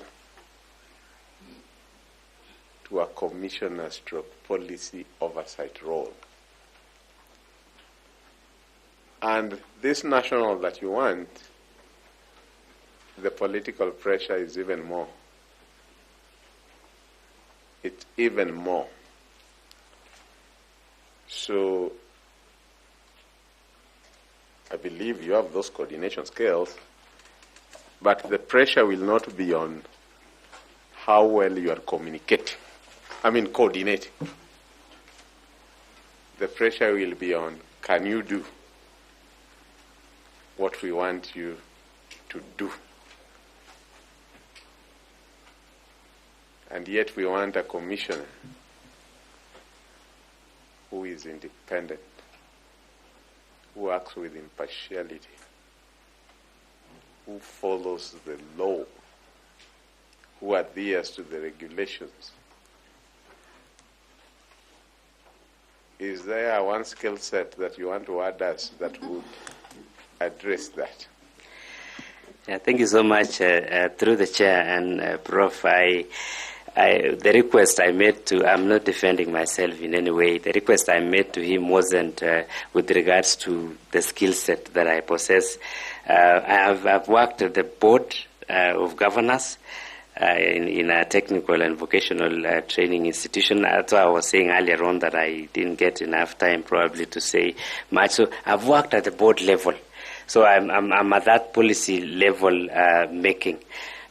to a commissioner-stroke policy oversight role. And this national that you want, the political pressure is even more. It's even more. So I believe you have those coordination skills, but the pressure will not be on how well you are coordinating. The pressure will be on, can you do what we want you to do? And yet we want a commissioner who is independent, who acts with impartiality, who follows the law, who adheres to the regulations. Is there one skill set that you want to add us that would address that? Yeah, thank you so much. Through the chair and Prof, the request I made to, I'm not defending myself in any way, the request I made to him wasn't with regards to the skill set that I possess. I've worked at the board of governors in a technical and vocational training institution. That's why I was saying earlier on that I didn't get enough time probably to say much. So I've worked at the board level. So I'm at that policy level making.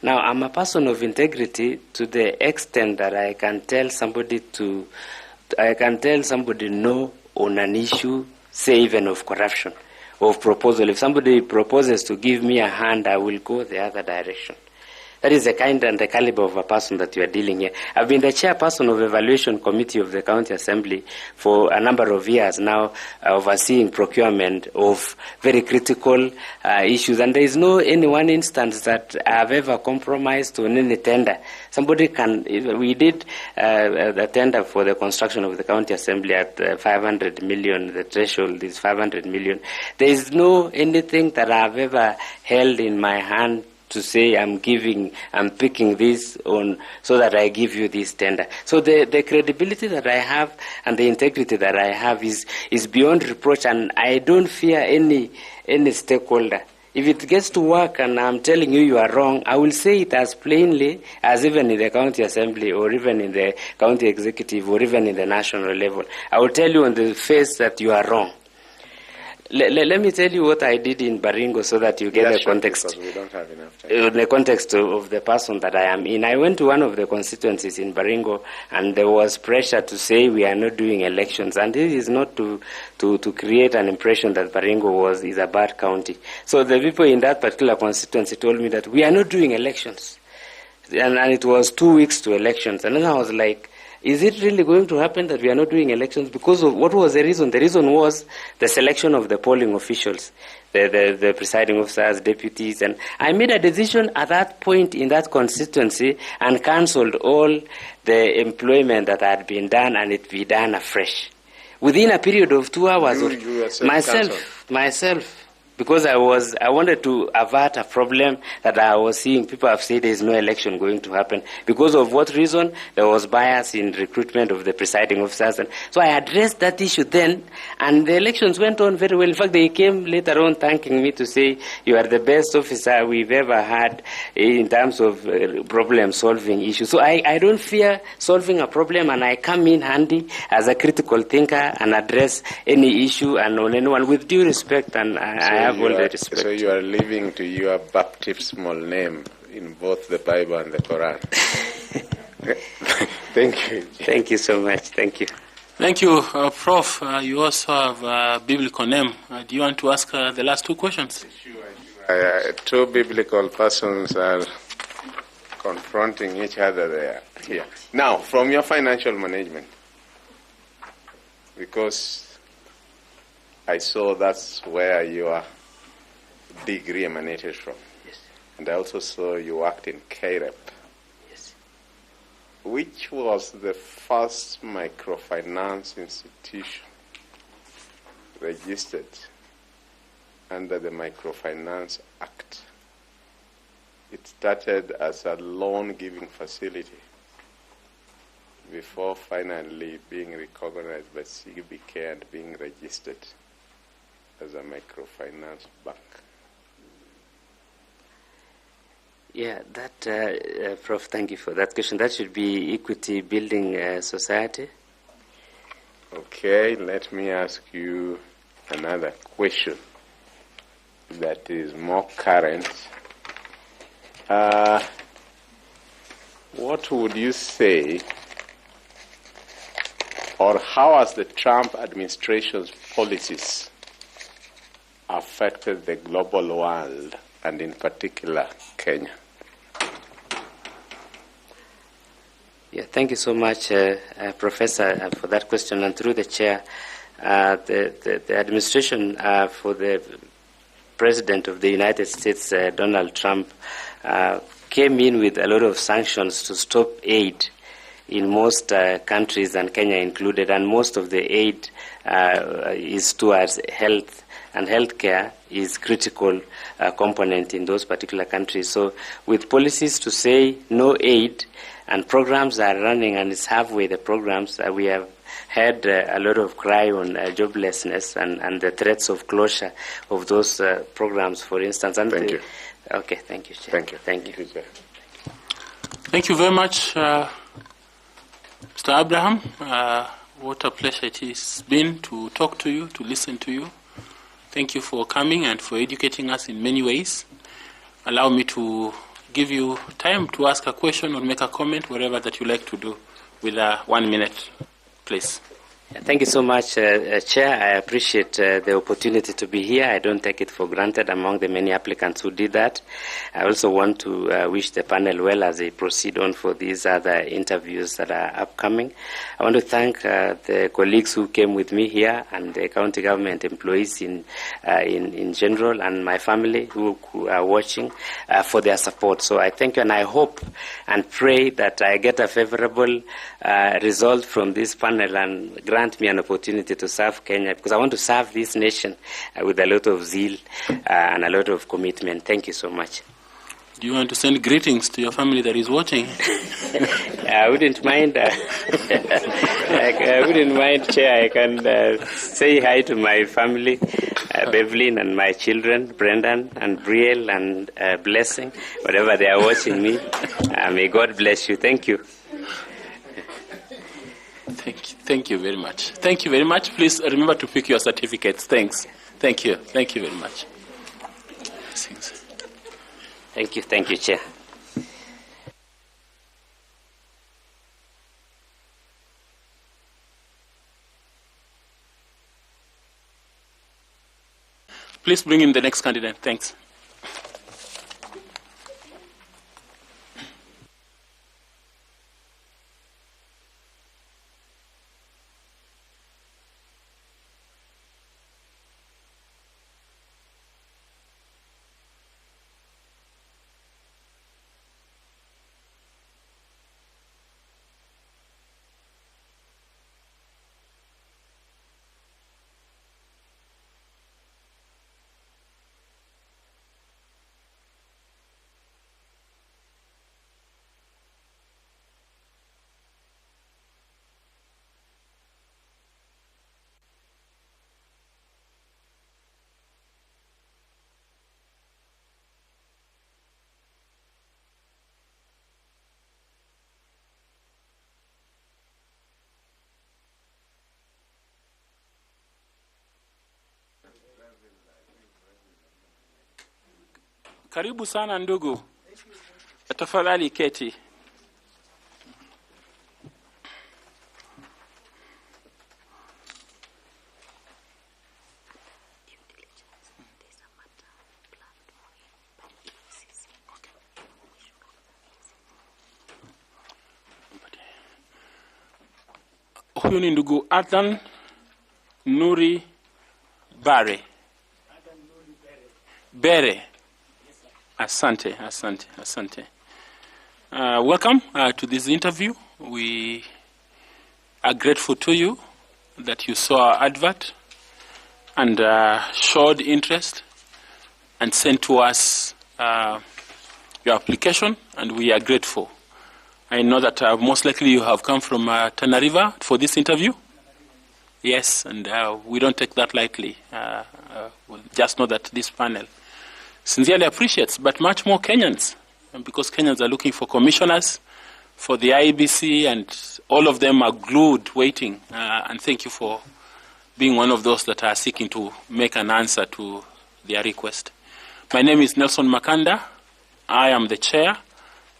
Now, I'm a person of integrity to the extent that I can tell somebody no on an issue, say even of corruption, of proposal. If somebody proposes to give me a hand, I will go the other direction. That is the kind and the caliber of a person that you are dealing here. I've been the chairperson of Evaluation Committee of the County Assembly for a number of years now, overseeing procurement of very critical issues. And there is no any one instance that I have ever compromised on any tender. Somebody can, we did the tender for the construction of the County Assembly at 500 million. The threshold is 500 million. There is no anything that I have ever held in my hand to say I'm picking this on so that I give you this tender. So the credibility that I have and the integrity that I have is beyond reproach, and I don't fear any stakeholder. If it gets to work and I'm telling you are wrong, I will say it as plainly as even in the county assembly or even in the county executive or even in the national level. I will tell you on the face that you are wrong. Let me tell you what I did in Baringo so that you get the context. Because we don't have enough time. The context of the person that I am in. I went to one of the constituencies in Baringo, and there was pressure to say we are not doing elections. And this is not to create an impression that Baringo is a bad county. So the people in that particular constituency told me that we are not doing elections. And it was 2 weeks to elections. And then I was like, is it really going to happen that we are not doing elections? Because of what was the reason? The reason was the selection of the polling officials, the presiding officers, deputies. And I made a decision at that point in that constituency and cancelled all the employment that had been done and it be done afresh. Within a period of 2 hours, myself. Because I wanted to avert a problem that I was seeing. People have said there is no election going to happen. Because of what reason? There was bias in recruitment of the presiding officers. And so I addressed that issue then, and the elections went on very well. In fact, they came later on thanking me to say, you are the best officer we've ever had in terms of problem-solving issues. So I don't fear solving a problem, and I come in handy as a critical thinker and address any issue and on anyone with due respect, and I have all the respect. So you are living to your baptismal name in both the Bible and the Quran. Thank you. Thank you so much. Thank you. Thank you, Prof. You also have a biblical name. Do you want to ask the last two questions? Sure. Two biblical persons are confronting each other there. Here. Now, from your financial management, because I saw that's where your degree emanated from. Yes. And I also saw you worked in KREP. Yes. Which was the first microfinance institution registered under the Microfinance Act? It started as a loan-giving facility before finally being recognized by CBK and being registered as a microfinance bank. Yeah, that, Prof, thank you for that question. That should be Equity Building Society. Okay, let me ask you another question that is more current. What would you say, or how has the Trump administration's policies affected the global world, and in particular Kenya? Yeah, thank you so much, Professor, for that question. And through the chair, the administration for the President of the United States, Donald Trump, came in with a lot of sanctions to stop aid in most countries, and Kenya included. And most of the aid is towards health, and healthcare is critical component in those particular countries. So with policies to say no aid, and programs are running, and it's halfway the programs, we have had a lot of cry on joblessness and the threats of closure of those programs, for instance. And thank you. Okay, thank you, Chair. Thank you. Thank you. Thank you very much, Mr. Abraham. What a pleasure it has been to talk to you, to listen to you. Thank you for coming and for educating us in many ways. Allow me to give you time to ask a question or make a comment, whatever that you like to do, with 1 minute, please. Thank you so much, Chair. I appreciate the opportunity to be here. I don't take it for granted among the many applicants who did that. I also want to wish the panel well as they proceed on for these other interviews that are upcoming. I want to thank the colleagues who came with me here and the county government employees in general, and my family who are watching for their support. So I thank you, and I hope and pray that I get a favorable result from this panel and grant me an opportunity to serve Kenya, because I want to serve this nation with a lot of zeal and a lot of commitment. Thank you so much. Do you want to send greetings to your family that is watching? I wouldn't mind. I wouldn't mind, Chair. I can say hi to my family, Bevelyn, and my children, Brendan and Brielle and Blessing, whatever they are watching me. May God bless you. Thank you. Thank you very much. Thank you very much. Please remember to pick your certificates. Thanks. Thank you. Thank you very much. Thank you. Thank you, Chair. Please bring in the next candidate. Thanks. Karibu sana ndugu. Tafadhali keti. Huyu ni ndugu Adan Nuri Bare. Bere. Asante, asante, asante. Welcome to this interview. We are grateful to you that you saw our advert and showed interest and sent to us your application, and we are grateful. I know that most likely you have come from Tana River for this interview. Yes, and we don't take that lightly. We'll just know that this panel sincerely appreciates, but much more Kenyans, because Kenyans are looking for commissioners for the IEBC, and all of them are glued, waiting. And thank you for being one of those that are seeking to make an answer to their request. My name is Nelson Makanda. I am the chair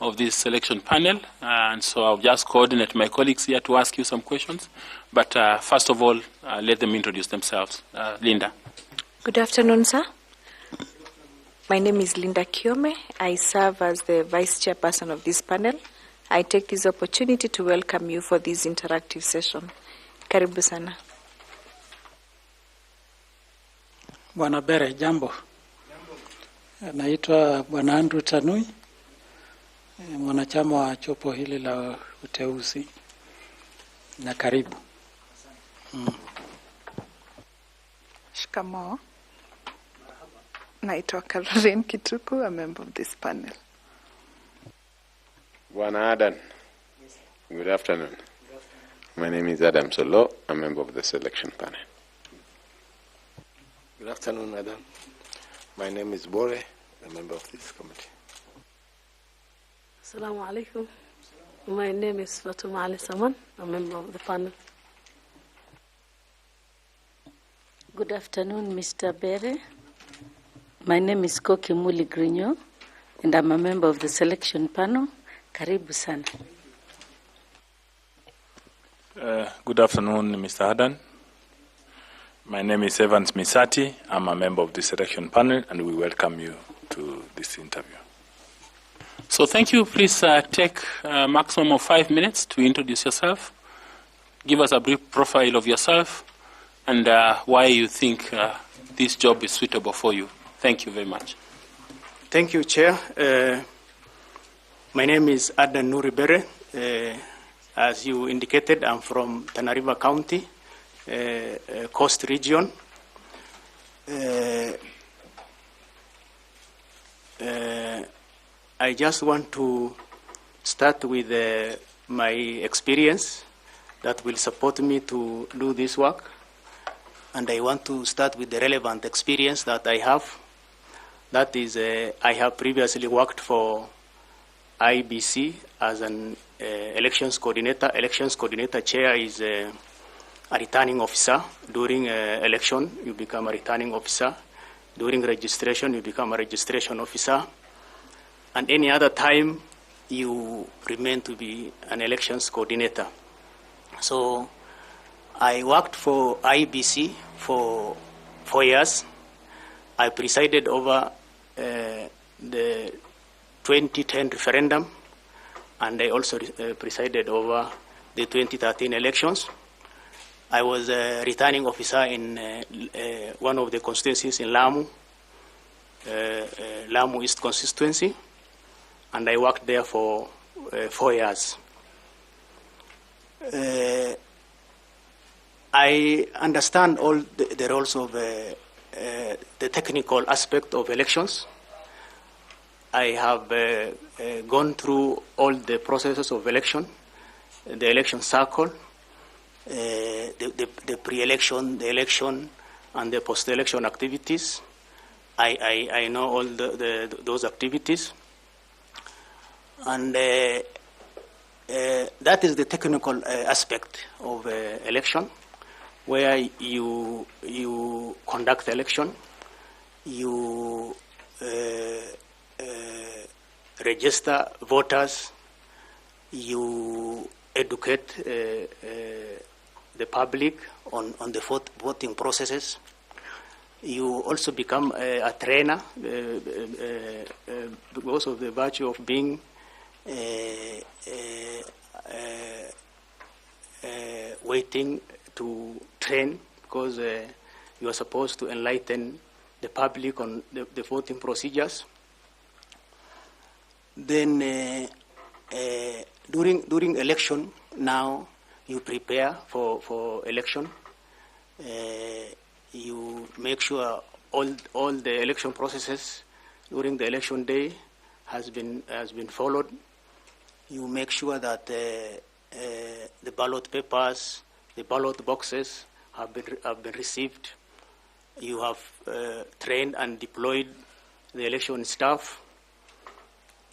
of this selection panel, and so I'll just coordinate my colleagues here to ask you some questions. But first of all, let them introduce themselves. Linda. Good afternoon, sir. My name is Linda Kiome. I serve as the Vice Chairperson of this panel. I take this opportunity to welcome you for this interactive session. Karibu sana. Bwana Bere, jambo. Naitwa Bwana Andrew Tanui, mwanachama wa chopo hili la uteuzi, na karibu. Shikamoo. Naitwa Caroline Kituku, a member of this panel. Bwana Adan. Yes. Good afternoon. My name is Adam Solo, a member of the selection panel. Good afternoon, Adam. My name is Bore, a member of this committee. Assalamu alaikum. My name is Fatuma Ali Saman, a member of the panel. Good afternoon, Mr. Bere. My name is Koki Muli Grinyo, and I'm a member of the selection panel. Karibu sana. Good afternoon, Mr. Adan. My name is Evans Misati. I'm a member of the selection panel, and we welcome you to this interview. So thank you. Please take a maximum of 5 minutes to introduce yourself. Give us a brief profile of yourself and why you think this job is suitable for you. Thank you very much. Thank you, Chair. My name is Adan Nuri Bere. As you indicated, I'm from Tana River County, Coast Region. I just want to start with my experience that will support me to do this work. And I want to start with the relevant experience that I have. That is, I have previously worked for IEBC as an elections coordinator. Elections coordinator chair is a returning officer. During election, you become a returning officer. During registration, you become a registration officer. And any other time, you remain to be an elections coordinator. So I worked for IEBC for 4 years. I presided over the 2010 referendum, and I also presided over the 2013 elections. I was a returning officer in one of the constituencies in Lamu, Lamu East constituency, and I worked there for 4 years. I understand all the roles of the technical aspect of elections. I have gone through all the processes of election, the election cycle, the pre-election, the election, and the post-election activities. I know all those activities. And that is the technical aspect of election, where you conduct the election, you register voters, you educate the public on the voting processes. You also become a trainer because of the virtue of being waiting to train, because you are supposed to enlighten the public on the voting procedures. Then during election, now you prepare for election. You make sure all the election processes during the election day has been followed. You make sure that the ballot papers, the ballot boxes have been received. You have trained and deployed the election staff,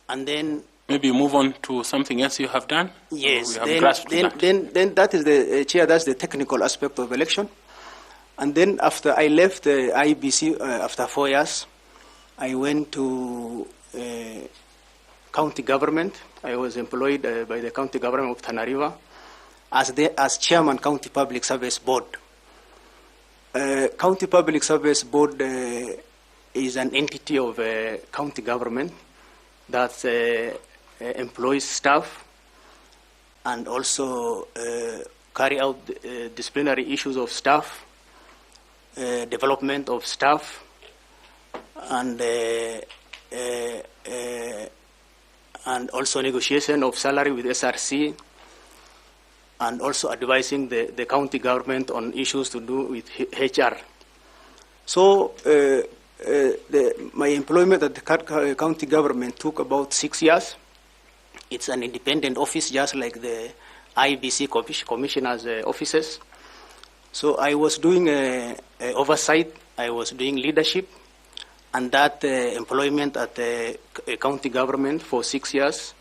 and then maybe move on to something else you have done. Yes, then that is the chair. That's the technical aspect of election. And then after I left the IEBC after 4 years, I went to county government. I was employed by the county government of Tana River as chairman County Public Service Board. County Public Service Board is an entity of county government that employs staff and also carry out disciplinary issues of staff, development of staff, and also negotiation of salary with SRC, and also advising the county government on issues to do with HR. So my employment at the county government took about 6 years. It's an independent office, just like the IEBC commissioners' offices. So I was doing oversight, I was doing leadership, and that employment at the county government for 6 years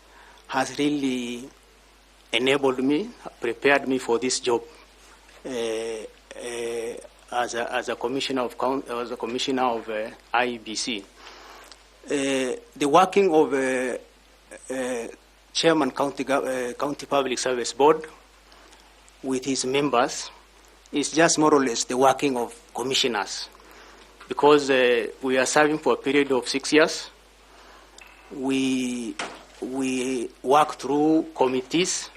has really enabled me, prepared me for this job as a commissioner of IEBC. The working of Chairman County Public Service Board with his members is just more or less the working of commissioners, because we are serving for a period of 6 years. We work through committees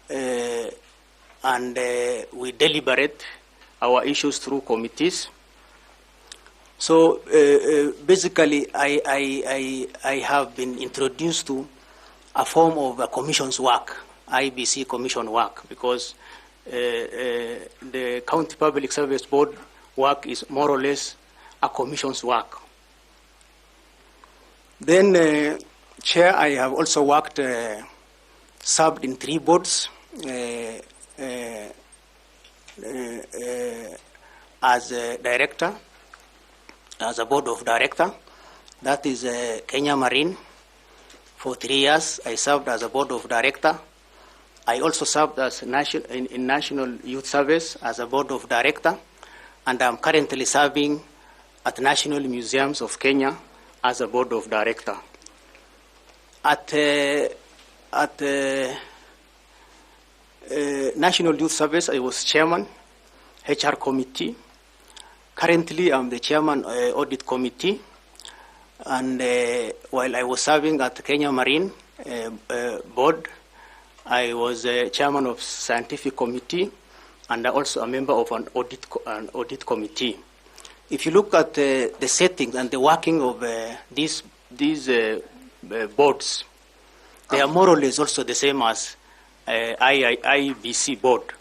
and we deliberate our issues through committees. So basically, I have been introduced to a form of a commission's work, IEBC commission work, because the County Public Service Board work is more or less a commission's work. Then, Chair, I have also worked, served in 3 boards as a director, as a board of director. That is Kenya Marine. For 3 years, I served as a board of director. I also served as in National Youth Service as a board of director, and I'm currently serving at National Museums of Kenya as a board of director. At National Youth Service, I was chairman, HR committee. Currently, I'm the chairman audit committee. And while I was serving at Kenya Marine board, I was chairman of scientific committee and also a member of an audit committee. If you look at the settings and the working of these boards, they are more or less also the same as IEBC board,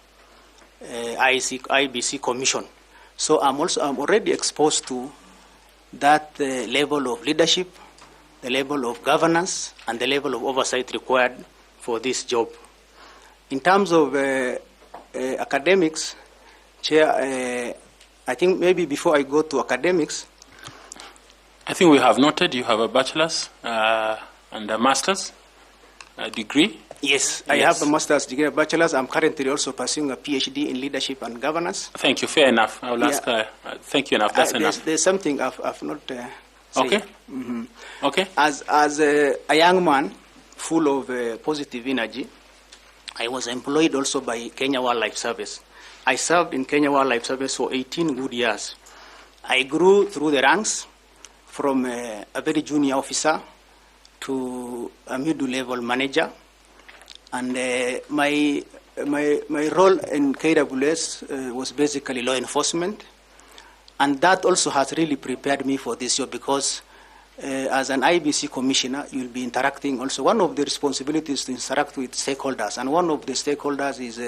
IEBC commission. So I'm already exposed to that level of leadership, the level of governance, and the level of oversight required for this job. In terms of academics, Chair, I think maybe before I go to academics, I think we have noted you have a bachelor's and a master's degree. Yes, I have a master's degree, a bachelor's. I'm currently also pursuing a PhD in leadership and governance. Thank you. Fair enough. I will ask. Thank you enough. That's enough. There's something I've not said. Okay. Mm-hmm. Okay. As a young man, full of positive energy, I was employed also by Kenya Wildlife Service. I served in Kenya Wildlife Service for 18 good years. I grew through the ranks from a very junior officer to a middle-level manager. And my my role in KWS was basically law enforcement, and that also has really prepared me for this job because as an IEBC commissioner, you'll be interacting also. One of the responsibilities is to interact with stakeholders, and one of the stakeholders is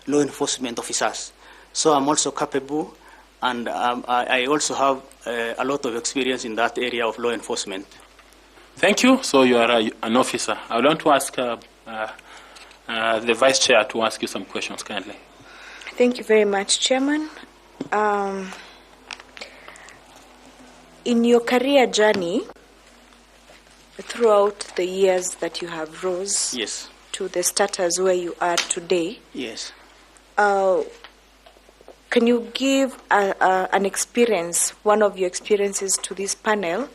law enforcement officers. So I'm also capable, and I also have a lot of experience in that area of law enforcement. Thank you. So you are an officer. I want to ask the Vice Chair to ask you some questions kindly. Thank you very much, Chairman. In your career journey, throughout the years that you have rose yes. to the status where you are today, yes. Can you give an experience, one of your experiences to this panel,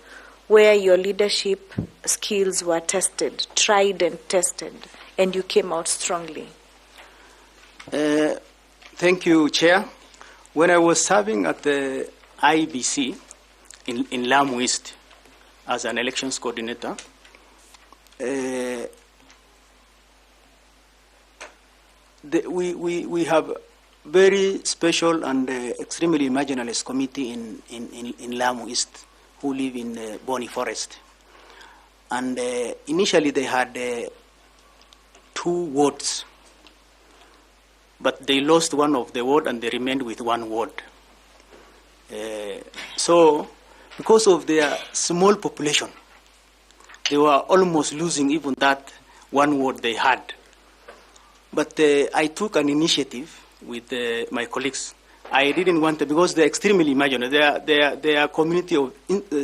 where your leadership skills were tested, tried and tested, and you came out strongly? Thank you, Chair. When I was serving at the IEBC in Lamu East as an elections coordinator, we have very special and extremely marginalized committee in Lamu East who live in Boni Forest. And initially they had 2 wards, but they lost one of the ward and they remained with 1 ward. So because of their small population, they were almost losing even that 1 ward they had. But I took an initiative with my colleagues. I didn't want to, because they're extremely marginal. They are a community of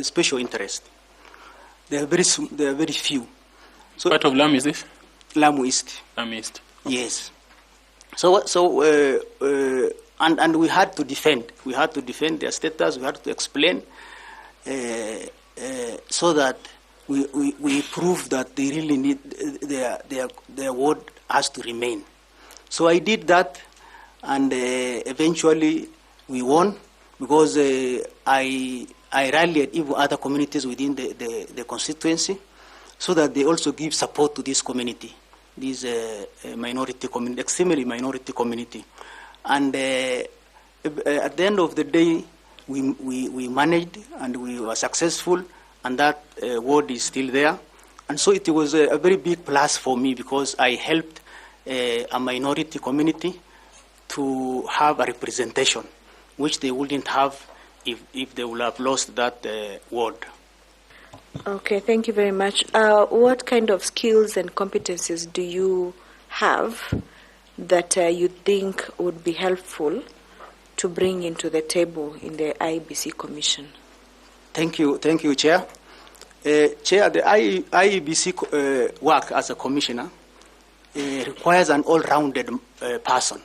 special interest. They are very few. So, part of Lamu is this? Lamu East. Lamu East. Okay. Yes. And we had to defend. We had to defend their status. We had to explain so that we prove that they really need their ward has to remain. So I did that, and eventually we won because I rallied even other communities within the constituency, so that they also give support to this community, this minority community, extremely minority community. And at the end of the day, we managed and we were successful, and that ward is still there. And so it was a very big plus for me because I helped a minority community to have a representation, which they wouldn't have if they would have lost that ward. Okay, thank you very much. What kind of skills and competencies do you have that you think would be helpful to bring into the table in the IEBC Commission? Thank you, Chair. Chair, the IEBC work as a commissioner requires an all-rounded person.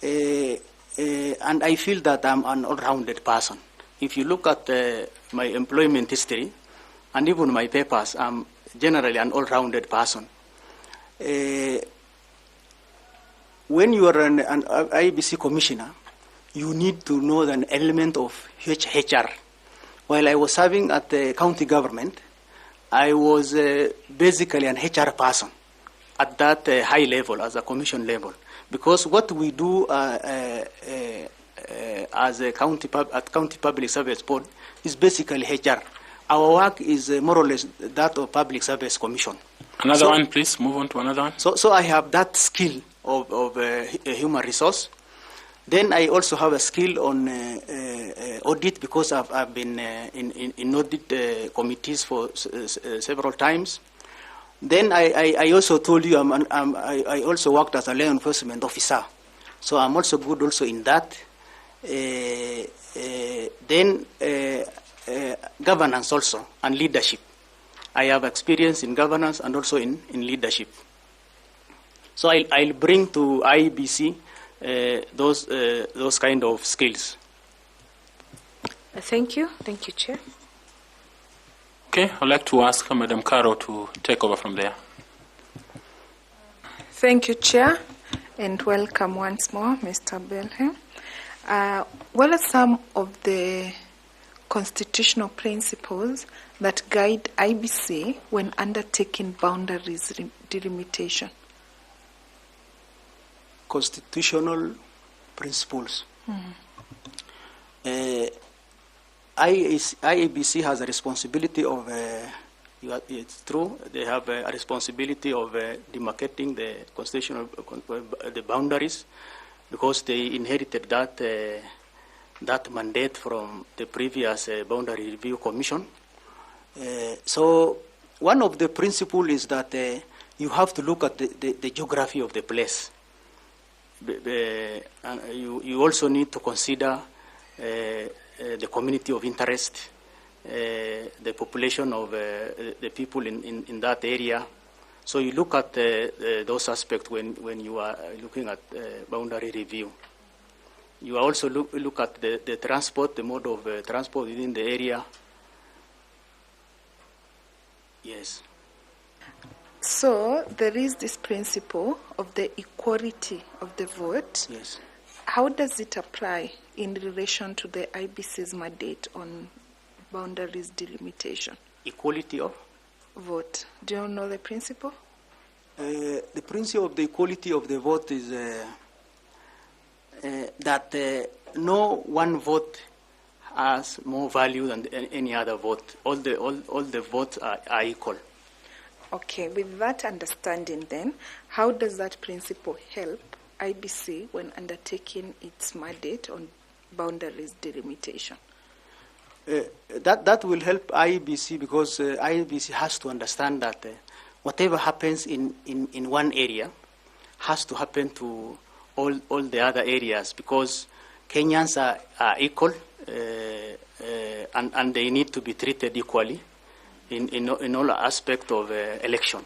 And I feel that I'm an all-rounded person. If you look at my employment history and even my papers, I'm generally an all-rounded person. When you are an IEBC commissioner, you need to know an element of HR. While I was serving at the county government, I was basically an HR person at that high level, as a commission level. Because what we do as a county public service board is basically HR. Our work is more or less that of public service commission. Another one, please. Move on to another one. So I have that skill of human resource. Then I also have a skill on audit, because I've been in audit committees for several times. Then I also told you I also worked as a law enforcement officer, so I'm also good also in that. Then governance also and leadership. I have experience in governance and also in leadership. So I'll bring to IEBC those kind of skills. Thank you, Chair. Okay, I'd like to ask Madam Caro to take over from there. Thank you, Chair, and welcome once more, Mr. Belhe. What are some of the constitutional principles that guide IEBC when undertaking boundaries delimitation? constitutional principles. IEBC has a responsibility of, it's true, they have a responsibility of demarcating the constitutional the boundaries, because they inherited that mandate from the previous Boundary Review Commission. So one of the principles is that you have to look at the geography of the place. You also need to consider the community of interest, the population of the people in that area. So you look at those aspects when you are looking at boundary review. You also look at the transport, the mode of transport within the area. Yes. So there is this principle of the equality of the vote. Yes. How does it apply in relation to the IBC's mandate on boundaries delimitation? Equality of? Vote. Do you know the principle? The principle of the equality of the vote is that no one vote has more value than any other vote. All the votes are equal. Okay, with that understanding then, how does that principle help IBC when undertaking its mandate on boundaries delimitation? That will help IEBC because IEBC has to understand that whatever happens in one area has to happen to all the other areas, because Kenyans are equal and they need to be treated equally in all aspects of election.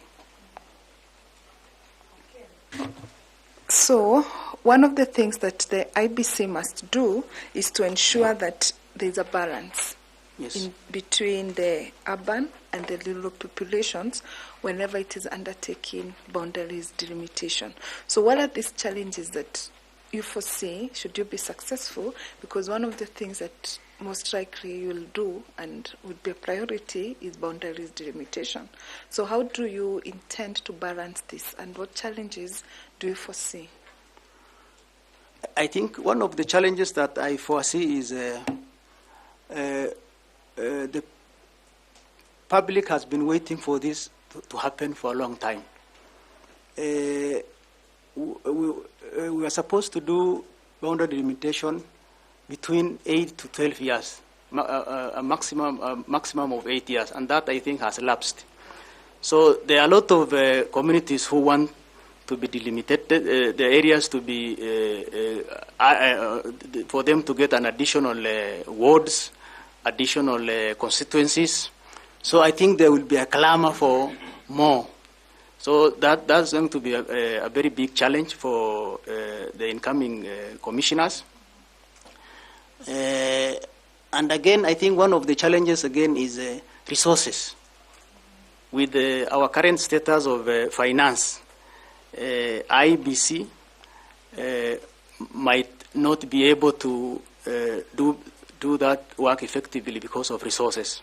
So one of the things that the IBC must do is to ensure that there's a balance in between the urban and the rural populations whenever it is undertaking boundaries delimitation. So what are these challenges that you foresee should you be successful? Because one of the things that most likely you will do and would be a priority is boundaries delimitation. So how do you intend to balance this, and what challenges do you foresee? I think one of the challenges that I foresee is the public has been waiting for this to happen for a long time. We are supposed to do boundary delimitation between 8 to 12 years, a maximum of 8 years, and that I think has lapsed. So there are a lot of communities who want to be delimited, the areas to be, for them to get an additional wards, additional constituencies. So I think there will be a clamor for more. So that's going to be a very big challenge for the incoming commissioners. And again, I think one of the challenges again is resources. With our current status of finance, IEBC might not be able to do that work effectively because of resources.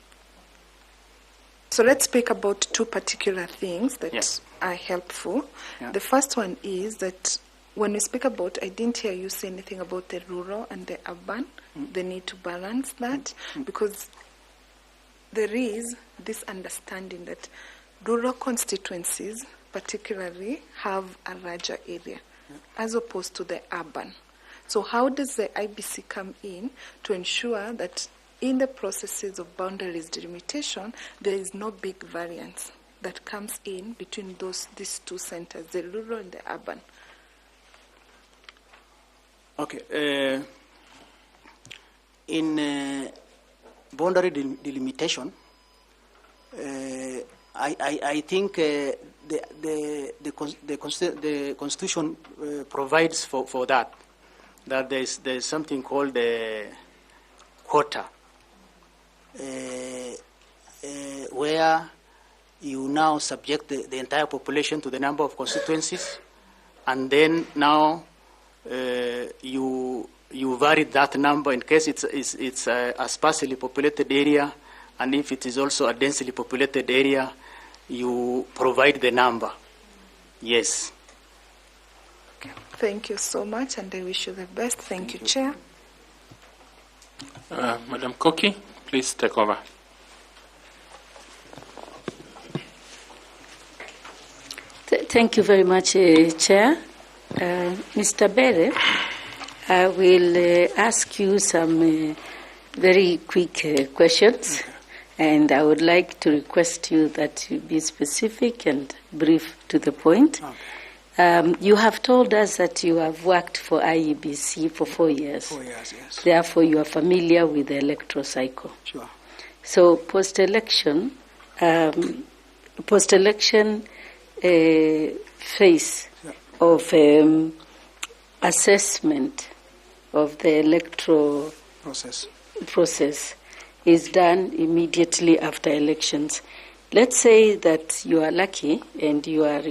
So let's speak about two particular things that are helpful. Yeah. The first one is that when we speak about, I didn't hear you say anything about the rural and the urban, the need to balance that, because there is this understanding that rural constituencies particularly have a larger area as opposed to the urban. So how does the IBC come in to ensure that in the processes of boundaries delimitation, there is no big variance that comes in between these two centers, the rural and the urban? Okay. In boundary delimitation, I think the Constitution provides for that there's something called the quota, where you now subject the entire population to the number of constituencies, and then now you vary that number in case it's a sparsely populated area, and if it is also a densely populated area, you provide the number. Yes. Thank you so much, and I wish you the best. Thank you, Chair. Madam Koki, please take over. Thank you very much, Chair. Mr. Bere, I will ask you some very quick questions, and I would like to request you that you be specific and brief to the point. Okay. You have told us that you have worked for IEBC for 4 years. 4 years, yes. Therefore, you are familiar with the electoral cycle. Sure. So, post-election phase of assessment of the electoral process is done immediately after elections. Let's say that you are lucky and you are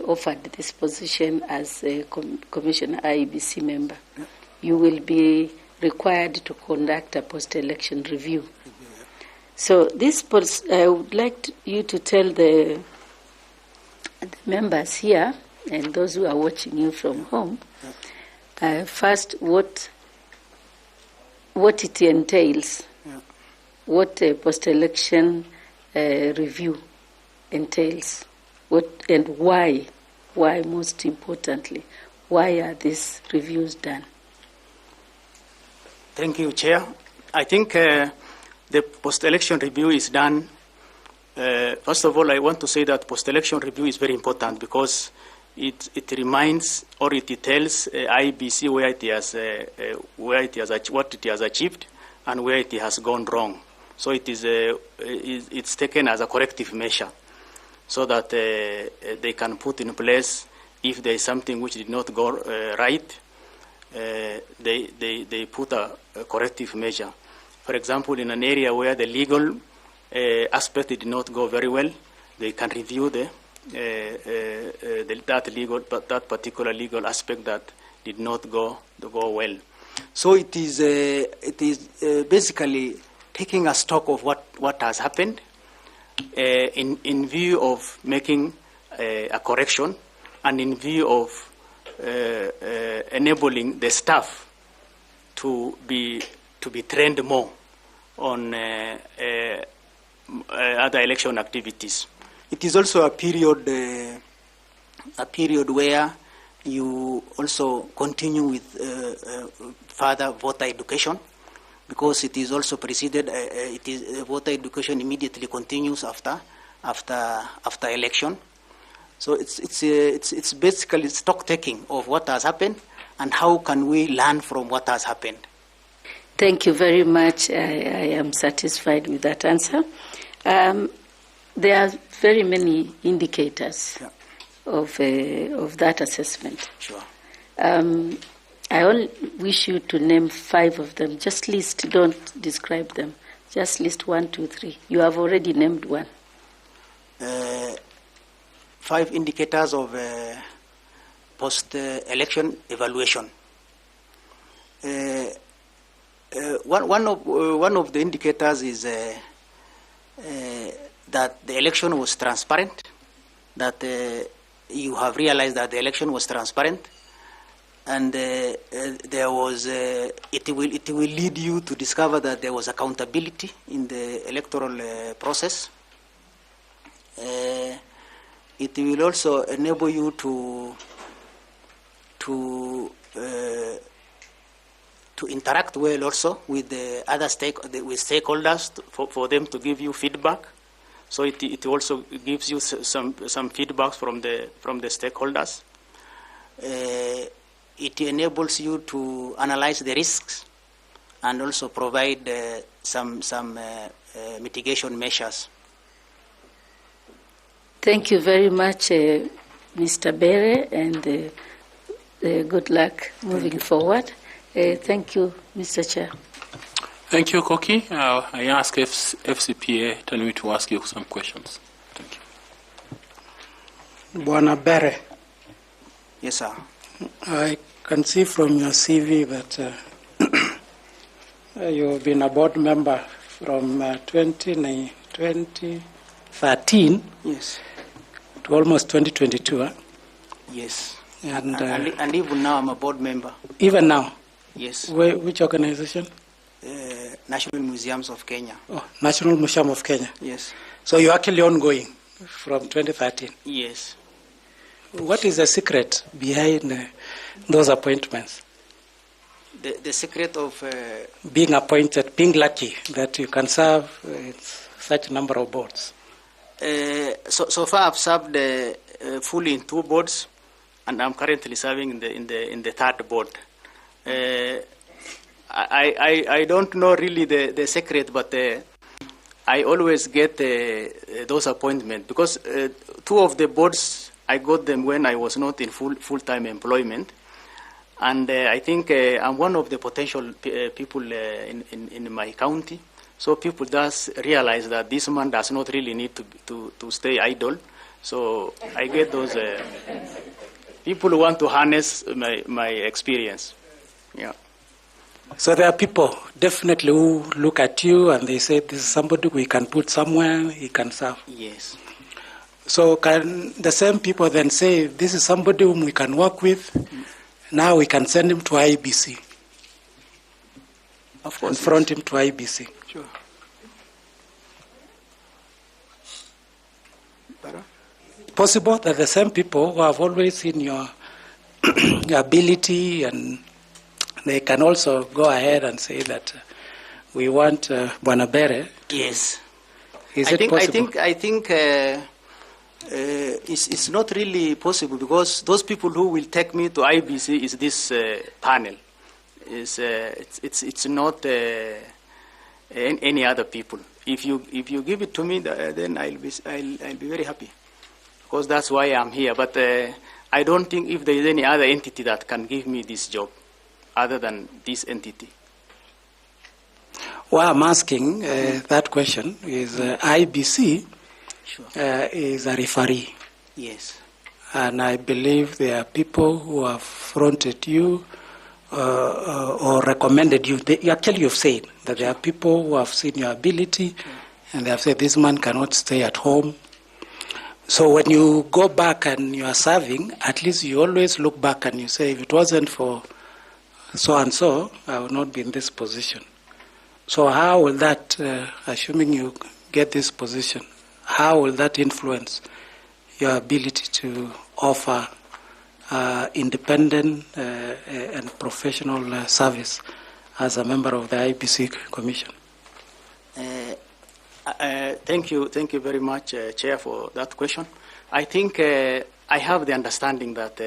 offered this position as a Commissioner IEBC member. Yeah. You will be required to conduct a post-election review. So I would like you to tell the members here and those who are watching you from home, first what it entails, what a post-election review entails, and why most importantly, why are these reviews done? Thank you, Chair. I think the post-election review is done. First of all, I want to say that post-election review is very important because it reminds or it tells IEBC what it has achieved and where it has gone wrong. So it's taken as a corrective measure so that they can put in place if there is something which did not go right. They put a corrective measure. For example, in an area where the legal aspect did not go very well, they can review that particular legal aspect that did not go well. So it is basically taking a stock of what has happened in view of making a correction and in view of enabling the staff to be trained more on other election activities. It is also a period where you also continue with further voter education, because it is also preceded. Voter education immediately continues after election. So it's basically stock taking of what has happened and how can we learn from what has happened. Thank you very much. I am satisfied with that answer. There are very many indicators of that assessment. Sure. I only wish you to name 5 of them. Just list, don't describe them. Just list 1, 2, 3. You have already named 1. 5 indicators of post-election evaluation. One of the indicators is that the election was transparent, that you have realized that the election was transparent, and there was it will lead you to discover that there was accountability in the electoral process. It will also enable you to interact well also with the other stakeholders for them to give you feedback. So it also gives you some feedback from the stakeholders. It enables you to analyze the risks and also provide some mitigation measures. Thank you very much, Mr. Bere, and good luck moving forward. Thank you, Mr. Chair. Thank you, Koki. I ask FCPA Tanui to ask you some questions. Thank you. Bwana Bere. Yes, sir. I can see from your CV that you've been a board member from 2013 yes. to almost 2022. Yes. And even now I'm a board member. Even now? Yes. Which organization? National Museums of Kenya. Oh, National Museum of Kenya. Yes. So you're actually ongoing from 2013? Yes. What is the secret behind those appointments? The secret of... being appointed, being lucky that you can serve such a number of boards? So far I've served fully in 2 boards, and I'm currently serving in the 3rd board. I don't know really the secret, but I always get those appointments because 2 of the boards I got them when I was not in full-time employment, and I think I'm one of the potential people in my county. So people does realize that this man does not really need to stay idle. So I get those people who want to harness my experience. Yeah. So there are people definitely who look at you and they say, this is somebody we can put somewhere, he can serve. Yes. So can the same people then say, this is somebody whom we can work with, now we can send him to IEBC? Of course. Confront him to IEBC. Sure. Possible that the same people who have always seen your ability, and they can also go ahead and say that we want Bwana Bere. Yes. Is it possible? I think it's not really possible because those people who will take me to IBC is this panel. It's not any other people. If you give it to me, then I'll be very happy, because that's why I'm here. But I don't think if there is any other entity that can give me this job other than this entity. Why I'm asking that question is IBC Sure. is a referee. Yes. And I believe there are people who have fronted you or recommended you. Actually, you've said that there are people who have seen your ability and they have said this man cannot stay at home. So when you go back and you are serving, at least you always look back and you say, if it wasn't for so-and-so, I would not be in this position. So how will that, assuming you get this position, how will that influence your ability to offer independent and professional service as a member of the IEBC Commission? Thank you very much, Chair, for that question. I think I have the understanding that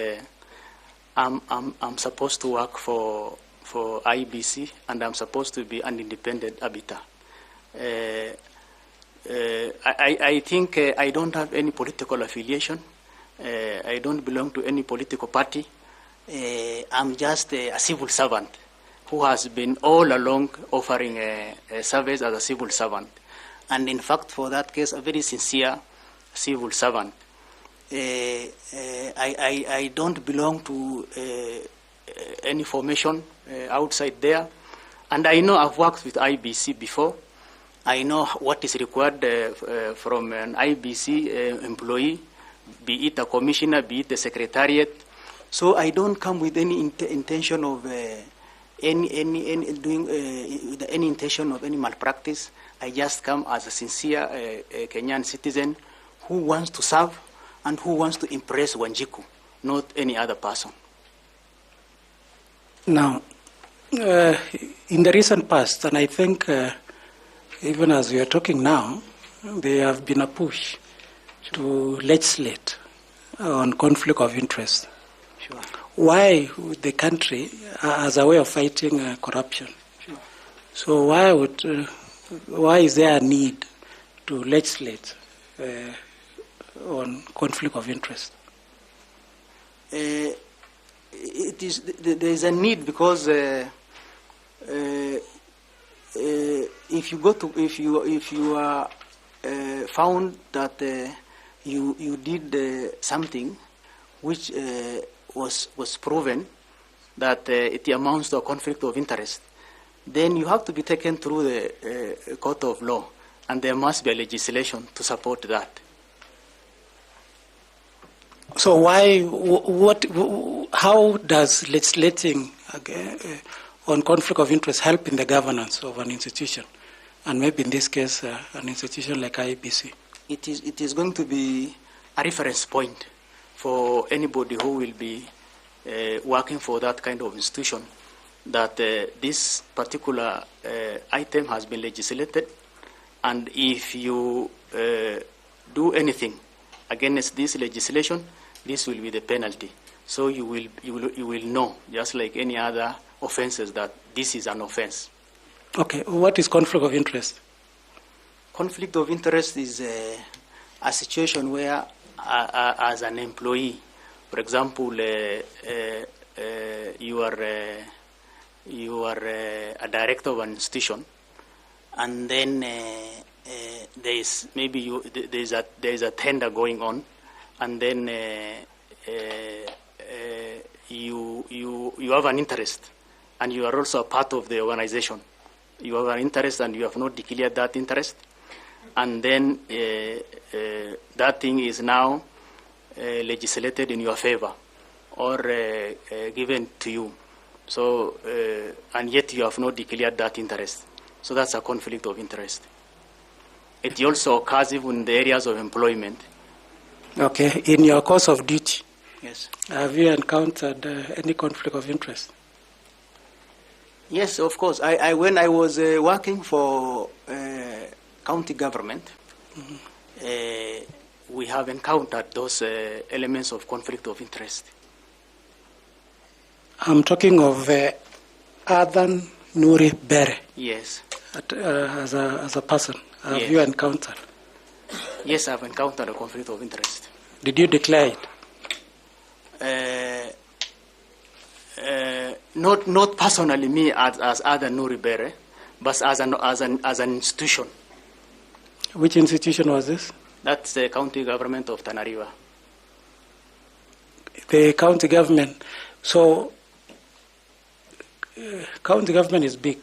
I'm supposed to work for IEBC, and I'm supposed to be an independent arbiter. I think I don't have any political affiliation. I don't belong to any political party. I'm just a civil servant who has been all along offering a service as a civil servant. And in fact, for that case, a very sincere civil servant. I don't belong to any formation outside there. And I know I've worked with IBC before. I know what is required from an IBC employee, be it a commissioner, be it the secretariat. So I don't come with any intention of any intention of any malpractice. I just come as a sincere Kenyan citizen who wants to serve and who wants to impress Wanjiku, not any other person. Now, in the recent past, and I think even as we are talking now, there have been a push to legislate on conflict of interest. Sure. Why would the country, as a way of fighting corruption? Sure. So why is there a need to legislate on conflict of interest? There is a need because if you are found that you did something which was proven that it amounts to a conflict of interest, then you have to be taken through the court of law, and there must be a legislation to support that. So how does legislating on conflict of interest help in the governance of an institution, and maybe in this case an institution like IEBC? It is going to be a reference point for anybody who will be working for that kind of institution, that this particular item has been legislated, and if you do anything against this legislation, this will be the penalty. So you will know, just like any other offenses, that this is an offense. Okay, what is conflict of interest? Conflict of interest is a situation where, as an employee, for example, you are a director of an institution, and then there is a tender going on, and then you have an interest, and you are also a part of the organization. You have an interest, and you have not declared that interest, and then that thing is now legislated in your favor or given to you. So, and yet you have not declared that interest. So that's a conflict of interest. It also occurs even in the areas of employment. Okay, in your course of duty, yes, have you encountered any conflict of interest? Yes, of course. When I was working for county government, we have encountered those elements of conflict of interest. I'm talking of Adan Nuri Bere. Yes. As a person, have yes. you encountered? Yes, I've encountered a conflict of interest. Did you declare it? Not personally me as Adan Nuri Bere, but as an institution. Which institution was this? That's the county government of Tana River. The county government. So, county government is big.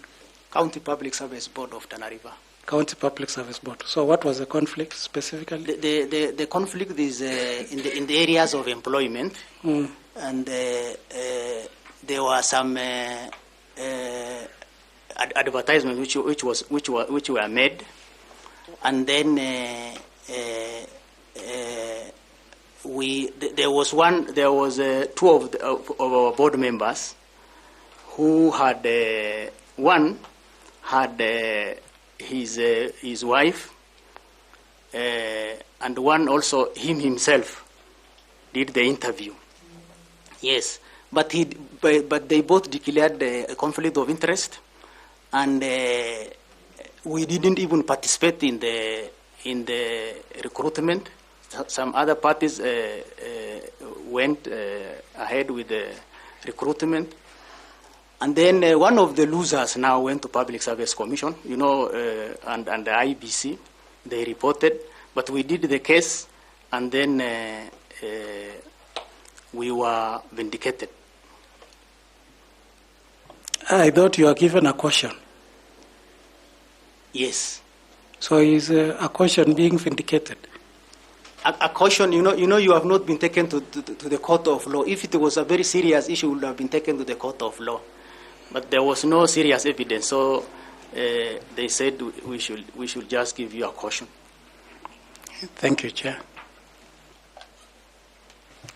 County Public Service Board of Tana River. County Public Service Board. So, what was the conflict specifically? The conflict is in the areas of employment, and there were some advertisements which were made, and then there was two of our board members who had one had his wife, and one also himself did the interview. Yes, but they both declared a conflict of interest, and we didn't even participate in the recruitment. Some other parties went ahead with the recruitment. And then one of the losers now went to Public Service Commission, and the IEBC. They reported, but we did the case, and then we were vindicated. I thought you were given a caution. Yes. So is a caution being vindicated? A caution, you have not been taken to the court of law. If it was a very serious issue, it would have been taken to the court of law. But there was no serious evidence, so they said we should just give you a caution. Thank you, Chair.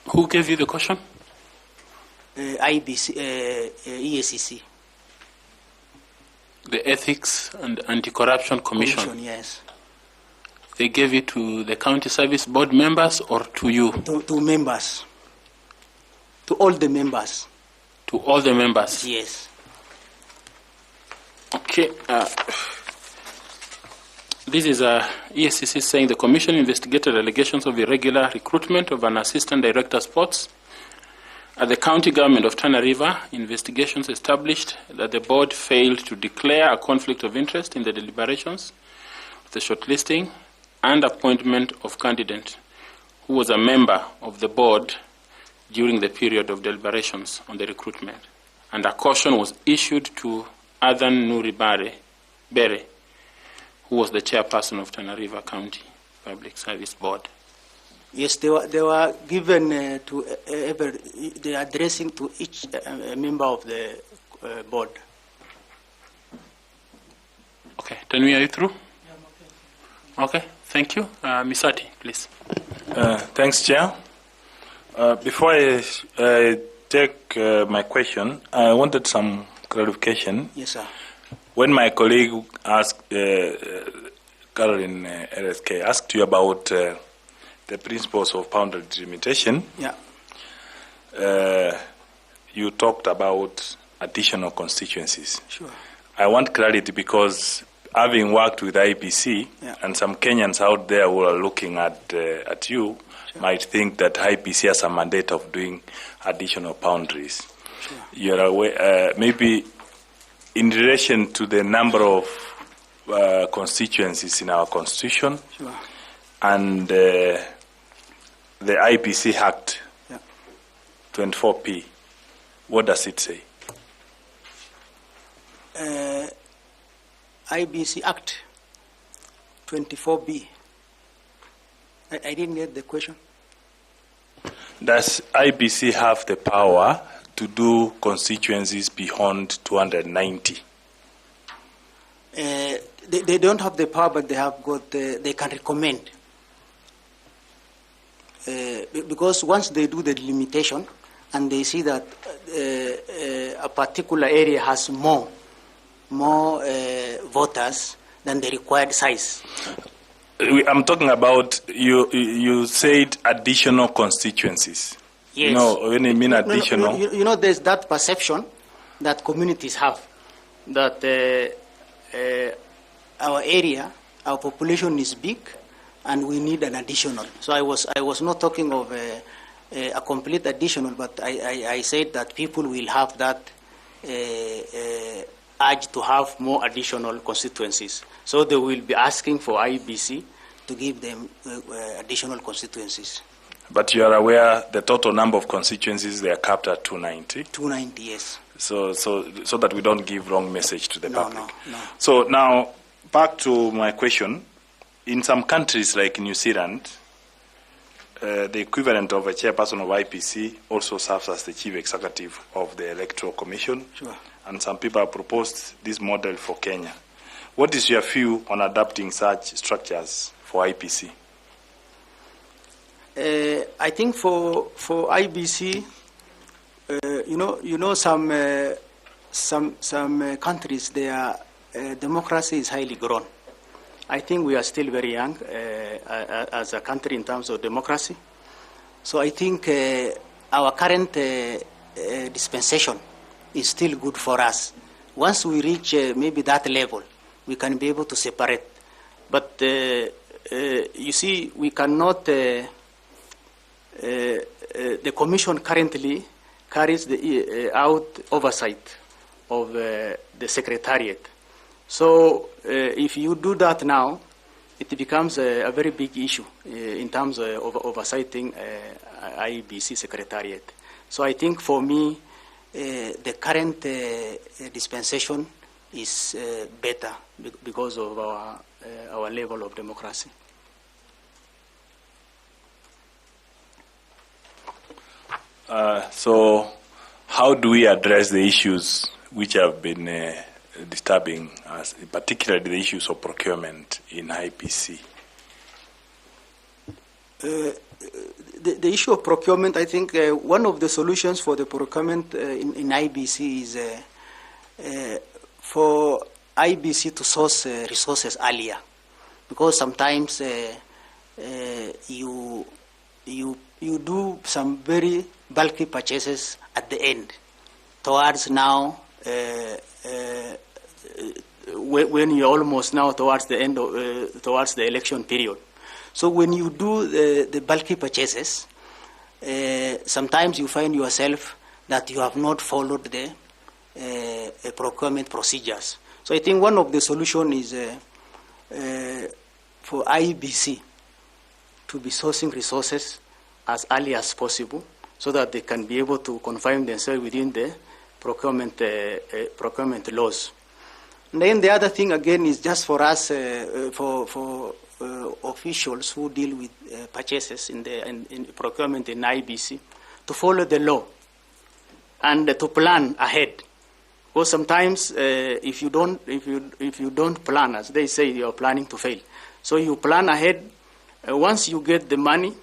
Who gave you the caution? IEBC, EACC. The Ethics and Anti-Corruption Commission. Yes. They gave it to the county service board members or to you? To members. To all the members. To all the members? Yes. Okay. This is ESCC saying the Commission investigated allegations of irregular recruitment of an Assistant Director Sports at the County Government of Tana River. Investigations established that the board failed to declare a conflict of interest in the deliberations, the shortlisting, and appointment of candidate who was a member of the board during the period of deliberations on the recruitment. And a caution was issued to Adan Nuri Bere, who was the chairperson of Tana River County Public Service Board. Yes, they were given to they are addressing to each member of the board. Okay, Tanwi, are you through? Okay, thank you. Misati, please. Thanks, Chair. Before I take my question, I wanted some clarification. Yes, sir. When my colleague asked, Caroline RSK, asked you about the principles of boundary delimitation, yeah. You talked about additional constituencies. Sure. I want clarity because having worked with IEBC, yeah. and some Kenyans out there who are looking at you, sure. might think that IEBC has a mandate of doing additional boundaries. Sure. You're aware, maybe in relation to the number of constituencies in our constitution, sure. and the IEBC Act, yeah. 24P, what does it say? IEBC Act 24B. I didn't get the question. Does IEBC have the power to do constituencies beyond 290? They don't have the power, but they have got. They can recommend. Because once they do the delimitation and they see that a particular area has more voters than the required size. I'm talking about, you said additional constituencies. Yes. You know, when you mean additional. You know, there's that perception that communities have that our area, our population is big, and we need an additional. So I was not talking of a complete additional, but I said that people will have that urge to have more additional constituencies. So they will be asking for IEBC to give them additional constituencies. But you are aware the total number of constituencies, they are capped at 290? 290, yes. So that we don't give wrong message to the public. No. So now, back to my question. In some countries like New Zealand, the equivalent of a chairperson of IEBC also serves as the chief executive of the Electoral Commission. Sure. And some people have proposed this model for Kenya. What is your view on adapting such structures for IEBC? I think for IEBC, some countries, their democracy is highly grown. I think we are still very young as a country in terms of democracy. So I think our current dispensation is still good for us. Once we reach maybe that level, we can be able to separate. But you see, we cannot. The Commission currently carries out oversight of the Secretariat. So if you do that now, it becomes a very big issue in terms of oversighting IEBC Secretariat. So I think for me, the current dispensation is better because of our level of democracy. So how do we address the issues which have been disturbing us, particularly the issues of procurement in IEBC? The issue of procurement, I think one of the solutions for the procurement in IEBC is for IEBC to source resources earlier, because sometimes you do some very bulky purchases at the end, towards now. When you're almost now towards the end of, towards the election period. So when you do the bulky purchases, sometimes you find yourself that you have not followed the procurement procedures. So I think one of the solutions is for IEBC to be sourcing resources as early as possible so that they can be able to confine themselves within the procurement laws. And then the other thing again is just for us, for officials who deal with purchases in procurement in IEBC to follow the law and to plan ahead. Because sometimes if you don't plan, as they say, you are planning to fail. So you plan ahead. Once you get the money,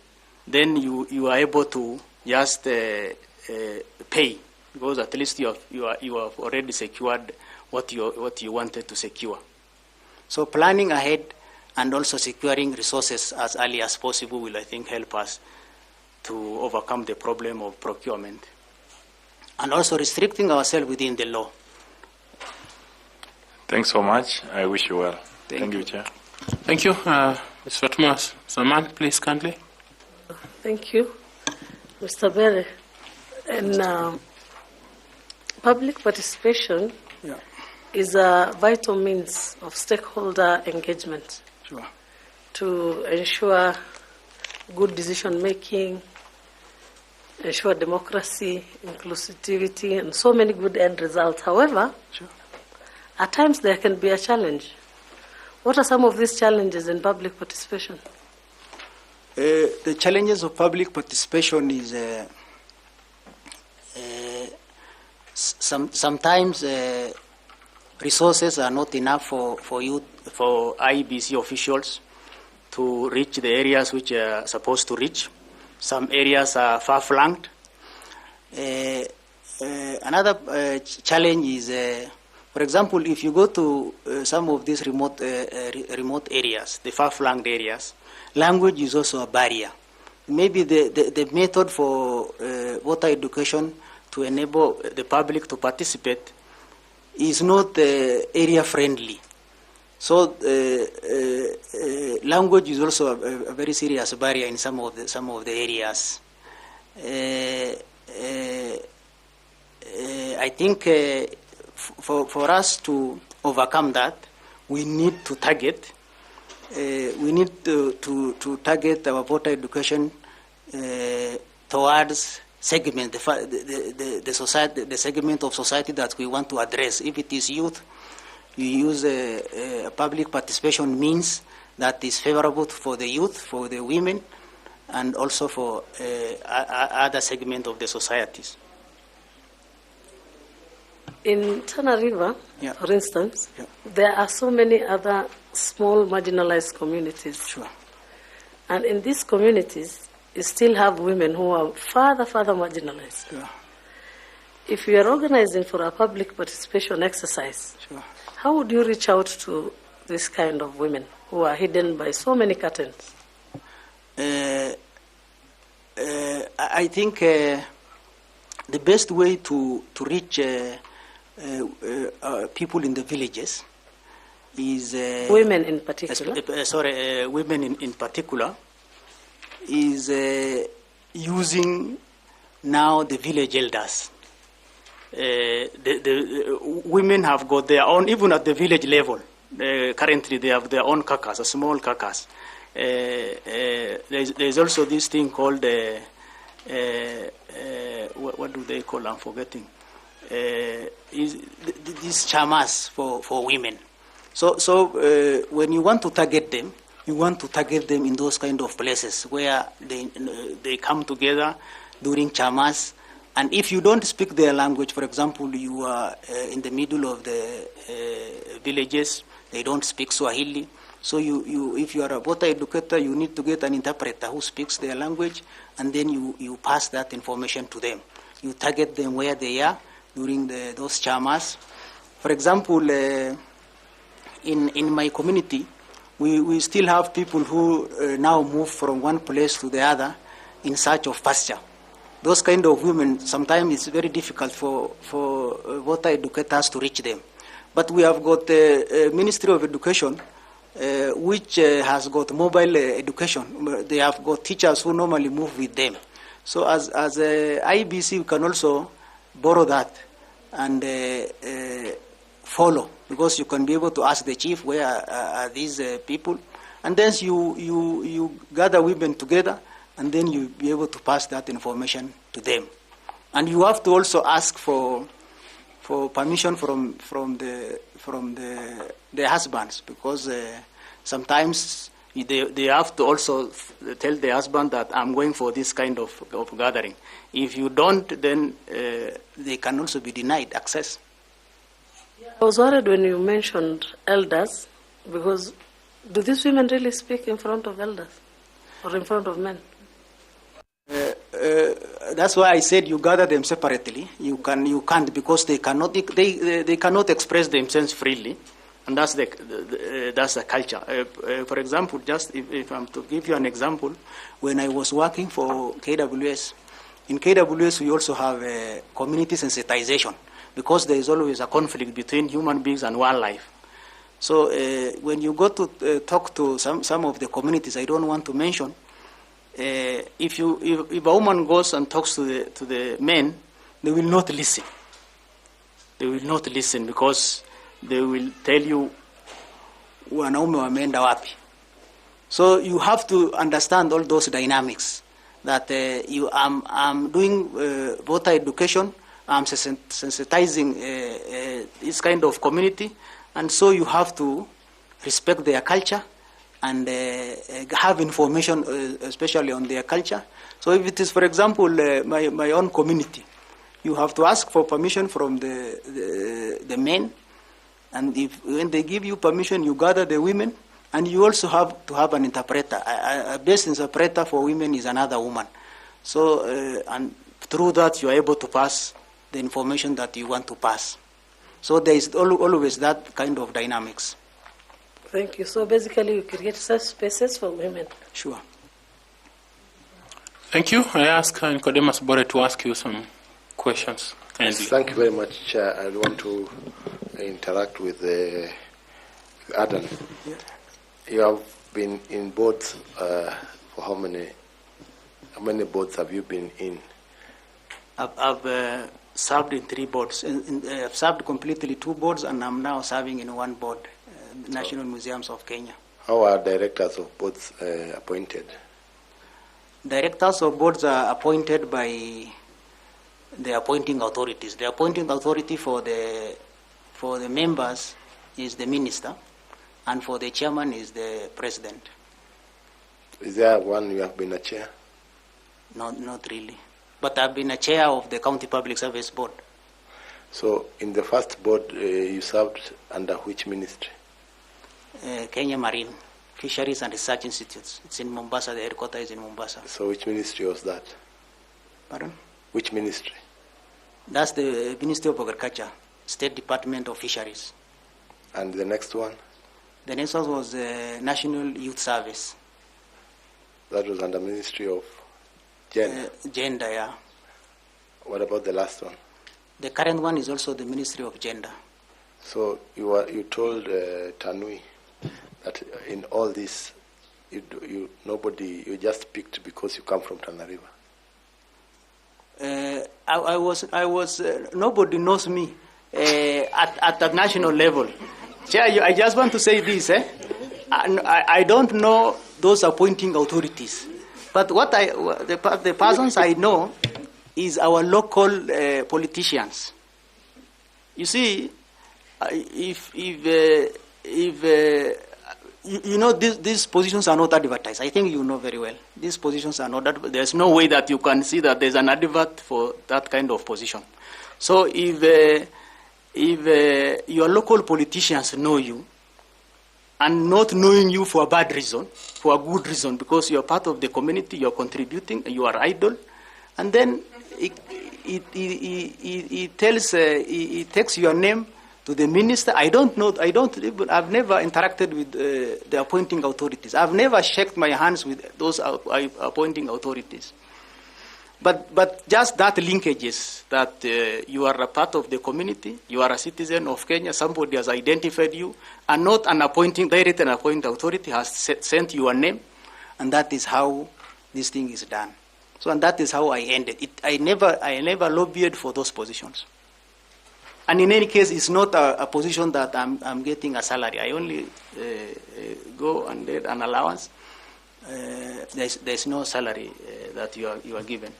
then you are able to just pay, because at least you have already secured what you wanted to secure. So planning ahead and also securing resources as early as possible will, I think, help us to overcome the problem of procurement. And also restricting ourselves within the law. Thanks so much. I wish you well. Thank you, Chair. Thank you. Ms. Fatuma Zaman, please, kindly. Thank you, Mr. Bere. And public participation is a vital means of stakeholder engagement to ensure good decision making, ensure democracy, inclusivity, and so many good end results. However, at times there can be a challenge. What are some of these challenges in public participation? The challenges of public participation is sometimes resources are not enough for IEBC officials to reach the areas which are supposed to reach. Some areas are far-flanked. Another challenge is, for example, if you go to some of these remote areas, the far-flanked areas, language is also a barrier. Maybe the method for voter education to enable the public to participate is not area-friendly. So language is also a very serious barrier in some of the areas. I think for us to overcome that, we need to target. We need to target our voter education towards segment the society, the segment of society that we want to address. If it is youth, you use a public participation means that is favorable for the youth, for the women, and also for other segments of the societies. In Tana River, for instance, there are so many other small marginalized communities. Sure. And in these communities, you still have women who are further marginalized. Sure. If you are organizing for a public participation exercise, how would you reach out to this kind of women who are hidden by so many curtains? I think the best way to reach people in the villages is women in particular. Women in particular is using now the village elders. The women have got their own, even at the village level. Currently, they have their own kakas, a small kakas. There's also this thing called what do they call? I'm forgetting. These chamas for women. So when you want to target them, you want to target them in those kind of places where they come together during chamas. And if you don't speak their language, for example, you are in the middle of the villages, they don't speak Swahili. So if you are a voter educator, you need to get an interpreter who speaks their language, and then you pass that information to them. You target them where they are during those chamas. For example, in my community, we still have people who now move from one place to the other in search of pasture. Those kind of women, sometimes it's very difficult for voter educators to reach them. But we have got the Ministry of Education, which has got mobile education. They have got teachers who normally move with them. So as IEBC, we can also borrow that and follow, because you can be able to ask the chief, where are these people? And then you gather women together, and then you'll be able to pass that information to them. And you have to also ask for permission from the husbands, because sometimes They have to also tell the husband that I'm going for this kind of gathering. If you don't, then they can also be denied access. I was worried when you mentioned elders, because do these women really speak in front of elders or in front of men? That's why I said you gather them separately. You can't, because they cannot express themselves freely, and that's the culture. For example, just if I'm to give you an example, when I was working for KWS, in KWS we also have community sensitization, because there is always a conflict between human beings and wildlife. So when you go to talk to some of the communities, I don't want to mention. If a woman goes and talks to the men, they will not listen. They will not listen, because they will tell you, wanaume wameenda wapi. So you have to understand all those dynamics. That I'm doing voter education, I'm sensitizing this kind of community, and so you have to respect their culture and have information, especially on their culture. So if it is, for example, my own community, you have to ask for permission from the men, and when they give you permission, you gather the women, and you also have to have an interpreter. A best interpreter for women is another woman. So, and through that, you are able to pass the information that you want to pass. So there is always that kind of dynamics. Thank you. So basically, you create safe spaces for women. Sure. Thank you. I ask Nicodemus Bore to ask you some questions. Yes, thank you very much, Chair. I want to interact with Adam. Yeah. You have been in boards for how many boards have you been in? I've served in 3 boards. I've served completely 2 boards, and I'm now serving in 1 board, National Museums of Kenya. How are directors of boards appointed? Directors of boards are appointed by the appointing authorities. The appointing authority for the members is the minister, and for the chairman is the president. Is there one you have been a chair? No, not really. But I've been a chair of the County Public Service Board. So in the first board, you served under which ministry? Kenya Marine Fisheries and Research Institutes. It's in Mombasa. The headquarters is in Mombasa. So which ministry was that? Pardon? Which ministry? That's the Ministry of Agriculture, State Department of Fisheries. And the next one? The next one was National Youth Service. That was under Ministry of Gender? Gender, yeah. What about the last one? The current one is also the Ministry of Gender. So you told Tanui that in all this, you just picked because you come from Tana River. I was nobody knows me at the national level. Chair, I just want to say this. I don't know those appointing authorities, but the persons I know is our local politicians. You see, if you know, these positions are not advertised. I think you know very well. These positions are not advertised. There's no way that you can see that there's an advert for that kind of position. So if your local politicians know you, and not knowing you for a bad reason, for a good reason, because you're part of the community, you're contributing, you are idle, and then he takes your name to the minister. I've never interacted with the appointing authorities. I've never shaken my hands with those appointing authorities. But just that linkages, that you are a part of the community, you are a citizen of Kenya, somebody has identified you, and not an direct and appointing authority has sent you a name, and that is how this thing is done. So, and that is how I ended it. I never lobbied for those positions. And in any case, it's not a position that I'm getting a salary. I only go and get an allowance. There's no salary that you are given.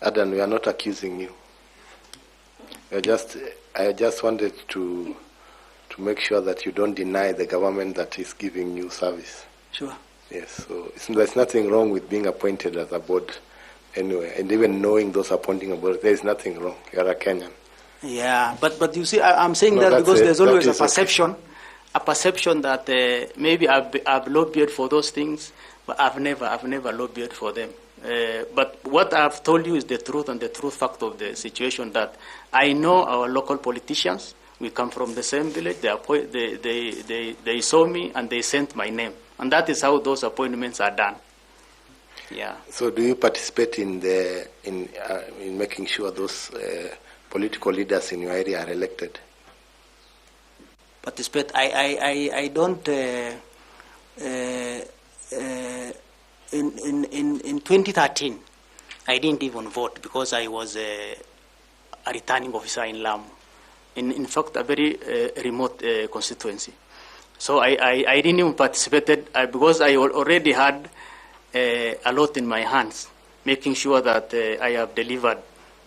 Adam, we are not accusing you. I just wanted to to make sure that you don't deny the government that is giving you service. Sure. Yes, so there's nothing wrong with being appointed as a board anyway, and even knowing those appointing a board, there's nothing wrong. You're a Kenyan. Yeah, but you see, I'm saying that because there's always a perception, that maybe I've lobbied for those things, but I've never lobbied for them. But what I've told you is the truth and the true fact of the situation, that I know our local politicians. We come from the same village. They saw me and they sent my name, and that is how those appointments are done. Yeah. So, do you participate in making sure those political leaders in your area are elected? Participate? I don't. In 2013, I didn't even vote because I was a returning officer in Lamu. In fact, a very remote constituency. So I didn't even participate because I already had a lot in my hands, making sure that I have delivered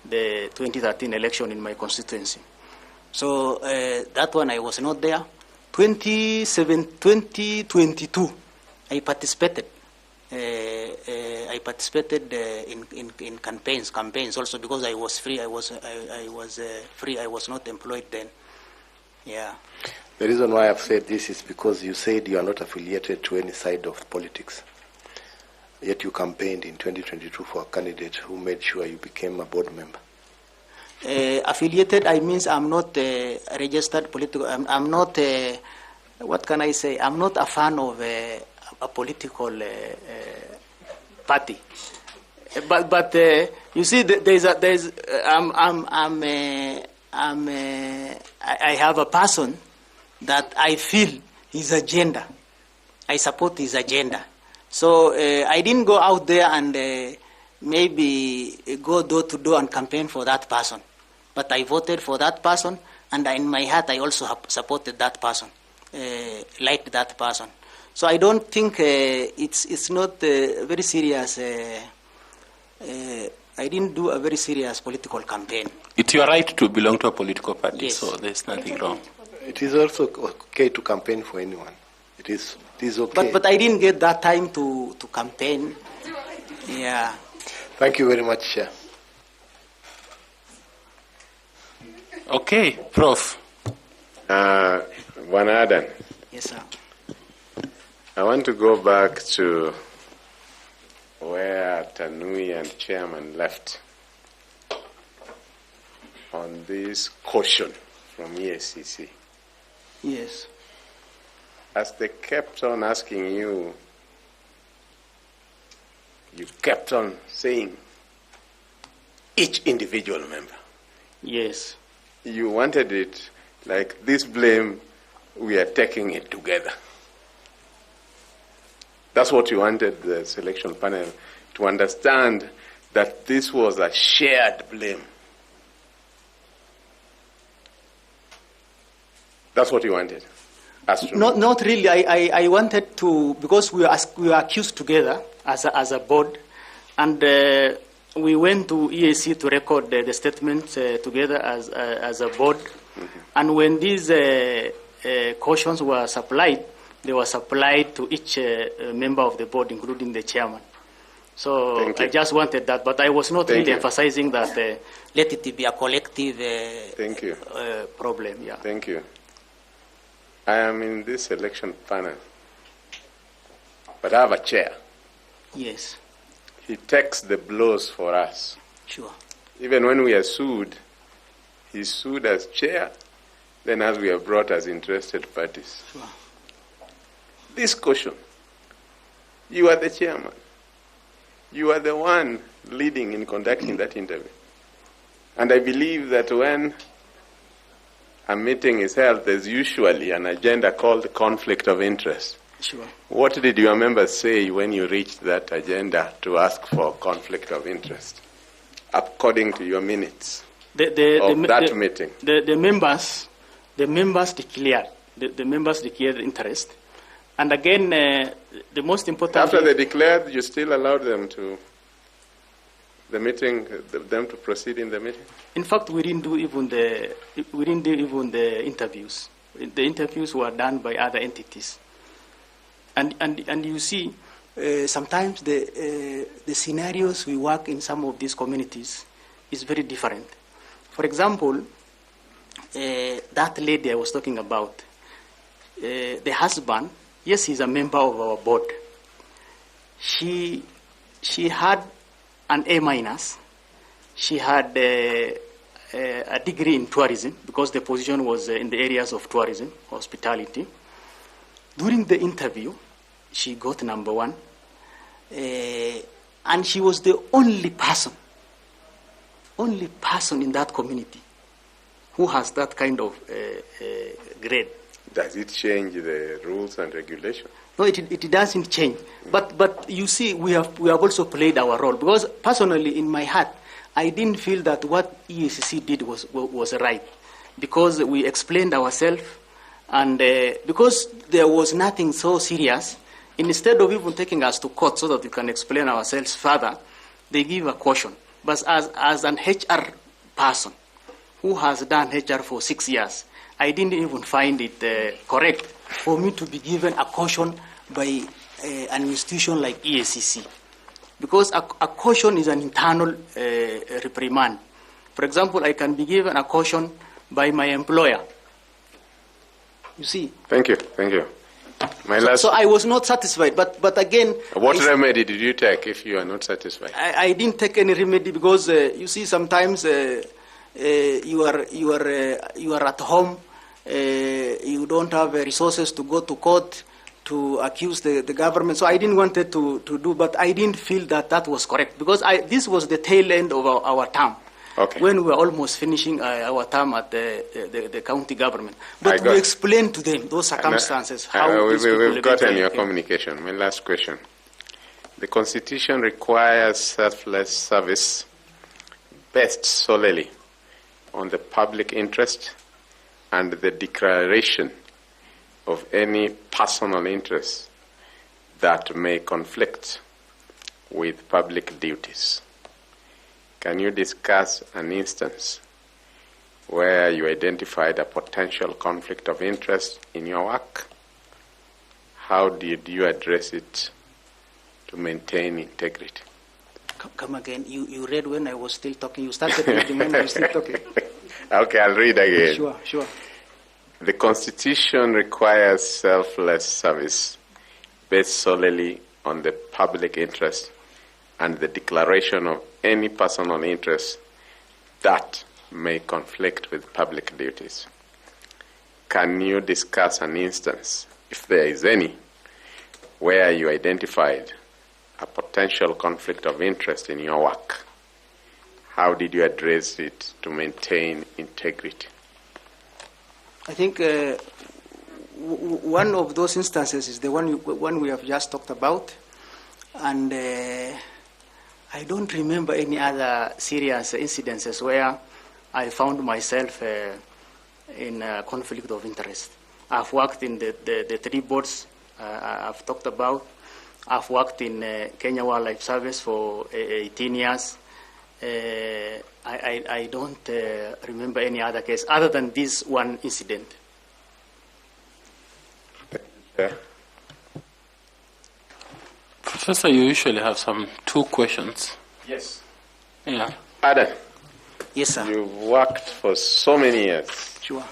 the 2013 election in my constituency. So that one I was not there. 2022, I participated. I participated in campaigns also because I was free. I was free. I was not employed then. Yeah. The reason why I've said this is because you said you are not affiliated to any side of politics. Yet you campaigned in 2022 for a candidate who made sure you became a board member. Affiliated, I means I'm not registered political. I'm not. What can I say? I'm not a fan of a political party, but you see, I have a person that I feel his agenda. I support his agenda. So I didn't go out there and maybe go door to door and campaign for that person, but I voted for that person, and in my heart I also supported that person, liked that person. So I don't think it's not very serious. I didn't do a very serious political campaign. It's your right to belong to a political party, yes. So there's nothing wrong. It is also okay to campaign for anyone. It is okay. But I didn't get that time to campaign. Yeah. Thank you very much, Chair. Okay, Prof. Wanadan. Yes, sir. I want to go back to where Tanui and Chairman left on this caution from EACC. Yes. As they kept on asking you, you kept on saying each individual member. Yes. You wanted it like this blame, we are taking it together. That's what you wanted the selection panel to understand, that this was a shared blame. That's what you wanted. Not really. I wanted to, because we were accused together as a board, and we went to EAC to record the statements together as a board. Mm-hmm. And when these cautions were supplied, they were supplied to each member of the board, including the chairman. So I just wanted that, but I was not really emphasizing that let it be a collective problem. Yeah. Thank you. I am in this election panel, but I have a chair. Yes. He takes the blows for us. Sure. Even when we are sued, he sued as chair, then as we are brought as interested parties. Sure. This caution, you are the chairman. You are the one leading in conducting that interview. And I believe that when a meeting is held, there's usually an agenda called conflict of interest. Sure. What did your members say when you reached that agenda to ask for conflict of interest, according to your minutes of that meeting? The members declared interest. And again, the most important... After they declared, you still allowed them to them to proceed in the meeting? In fact, we didn't do even the interviews. The interviews were done by other entities. And you see, sometimes the scenarios we work in some of these communities is very different. For example, that lady I was talking about, the husband, yes, he's a member of our board. She had an A-. She had a degree in tourism because the position was in the areas of tourism, hospitality. During the interview, she got number 1. And she was the only person in that community who has that kind of grade. Does it change the rules and regulations? No, it doesn't change. But you see, we have also played our role. Because personally, in my heart, I didn't feel that what EACC did was right. Because we explained ourselves, and because there was nothing so serious, instead of even taking us to court so that we can explain ourselves further, they give a caution. But as an HR person who has done HR for 6 years, I didn't even find it correct for me to be given a caution by an institution like EACC. Because a caution is an internal reprimand. For example, I can be given a caution by my employer. You see? Thank you. So I was not satisfied, but again... What remedy did you take if you are not satisfied? I didn't take any remedy because, you see, sometimes you are at home, you don't have resources to go to court to accuse the government. So I didn't want it to do, but I didn't feel that was correct because this was the tail end of our term. Okay. When we were almost finishing our term at the county government. But we explained to them those circumstances. We've gotten your communication. My last question. The Constitution requires selfless service based solely on the public interest and the declaration of any personal interest that may conflict with public duties. Can you discuss an instance where you identified a potential conflict of interest in your work? How did you address it to maintain integrity? Come again. You read when I was still talking. You started reading when I was still talking. Okay, I'll read again. Sure. The Constitution requires selfless service based solely on the public interest and the declaration of any personal interest that may conflict with public duties. Can you discuss an instance, if there is any, where you identified a potential conflict of interest in your work? How did you address it to maintain integrity? I think one of those instances is the one we have just talked about, and I don't remember any other serious incidences where I found myself in a conflict of interest. I've worked in the 3 boards I've talked about. I've worked in Kenya Wildlife Service for 18 years. I don't remember any other case other than this one incident. Yeah. Professor, you usually have 2 questions. Yes. Yeah. Adam. Yes, sir. You've worked for so many years. Sure.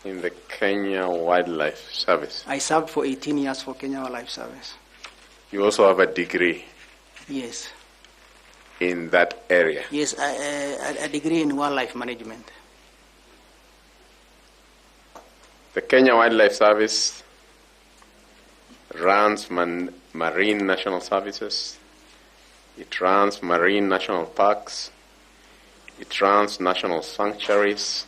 In the Kenya Wildlife Service. I served for 18 years for Kenya Wildlife Service. You also have a degree. Yes. In that area. Yes, a degree in wildlife management. The Kenya Wildlife Service runs marine national services. It runs marine national parks. It runs national sanctuaries.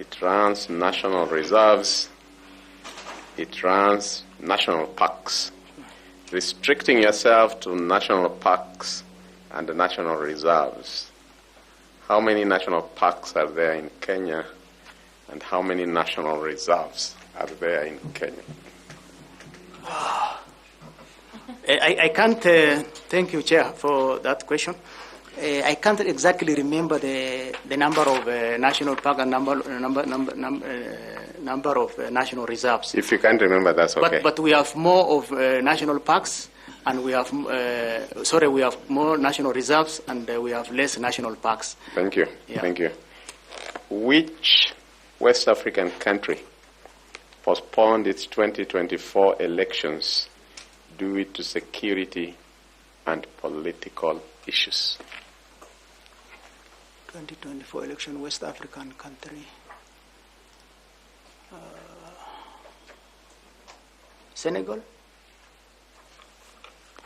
It runs national reserves. It runs national parks. Restricting yourself to national parks and the national reserves. How many national parks are there in Kenya, and how many national reserves are there in Kenya? I can't, thank you, Chair, for that question. I can't exactly remember the number of national park and number of national reserves. If you can't remember, that's okay. But we have more of national parks, and we have we have more national reserves, and we have less national parks. Thank you. Yeah. Thank you. Which West African country postponed its 2024 elections due to security and political issues? 2024 election, West African country. Senegal?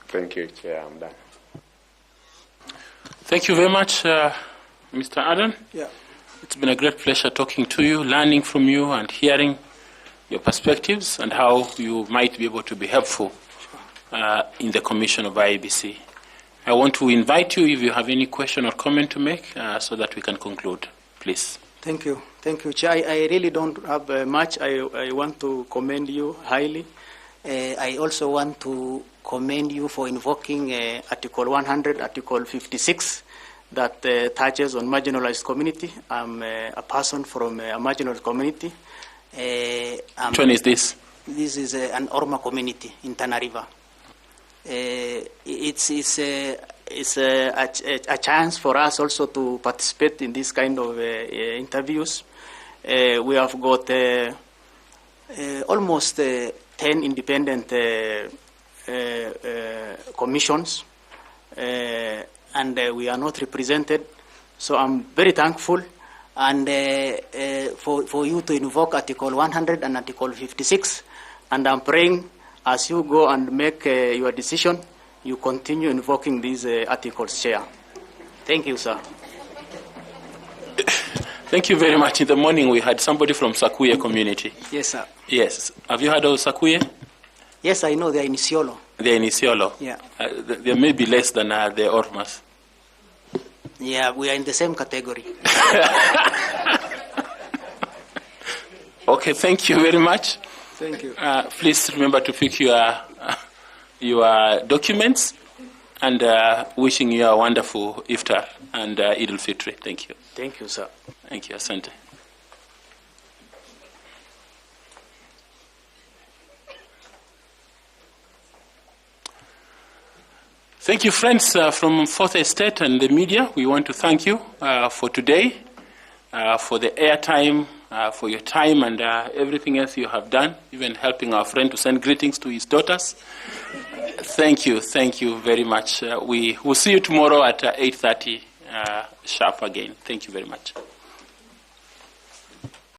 Thank you, Chair. I'm done. Thank you very much, Mr. Adan. Yeah. It's been a great pleasure talking to you, learning from you, and hearing your perspectives and how you might be able to be helpful in the commission of IEBC. I want to invite you if you have any question or comment to make so that we can conclude. Please. Thank you. Thank you, Chair. I really don't have much. I want to commend you highly. I also want to commend you for invoking Article 100, Article 56, that touches on marginalized community. I'm a person from a marginalized community. Which one is this? This is an Orma community in Tana River. It's a chance for us also to participate in this kind of interviews. We have got almost 10 independent commissions, and we are not represented. So I'm very thankful, and for you to invoke Article 100 and Article 56, and I'm praying as you go and make your decision, you continue invoking these articles, Chair. Thank you, sir. Thank you very much. In the morning, we had somebody from Sakuye community. Yes, sir. Yes. Have you heard of Sakuye? Yes, I know. They are in Isiolo. They are in Isiolo? Yeah. There may be less than the Ormas. Yeah, we are in the same category. Okay, thank you very much. Thank you. Please remember to pick your documents, and wishing you a wonderful Iftar and Eid al-Fitr. Thank you. Thank you, sir. Thank you, Asante. Thank you, friends from Fourth Estate and the media. We want to thank you for today, for the airtime, for your time and everything else you have done, even helping our friend to send greetings to his daughters. Thank you very much. We will see you tomorrow at 8:30 sharp again. Thank you very much.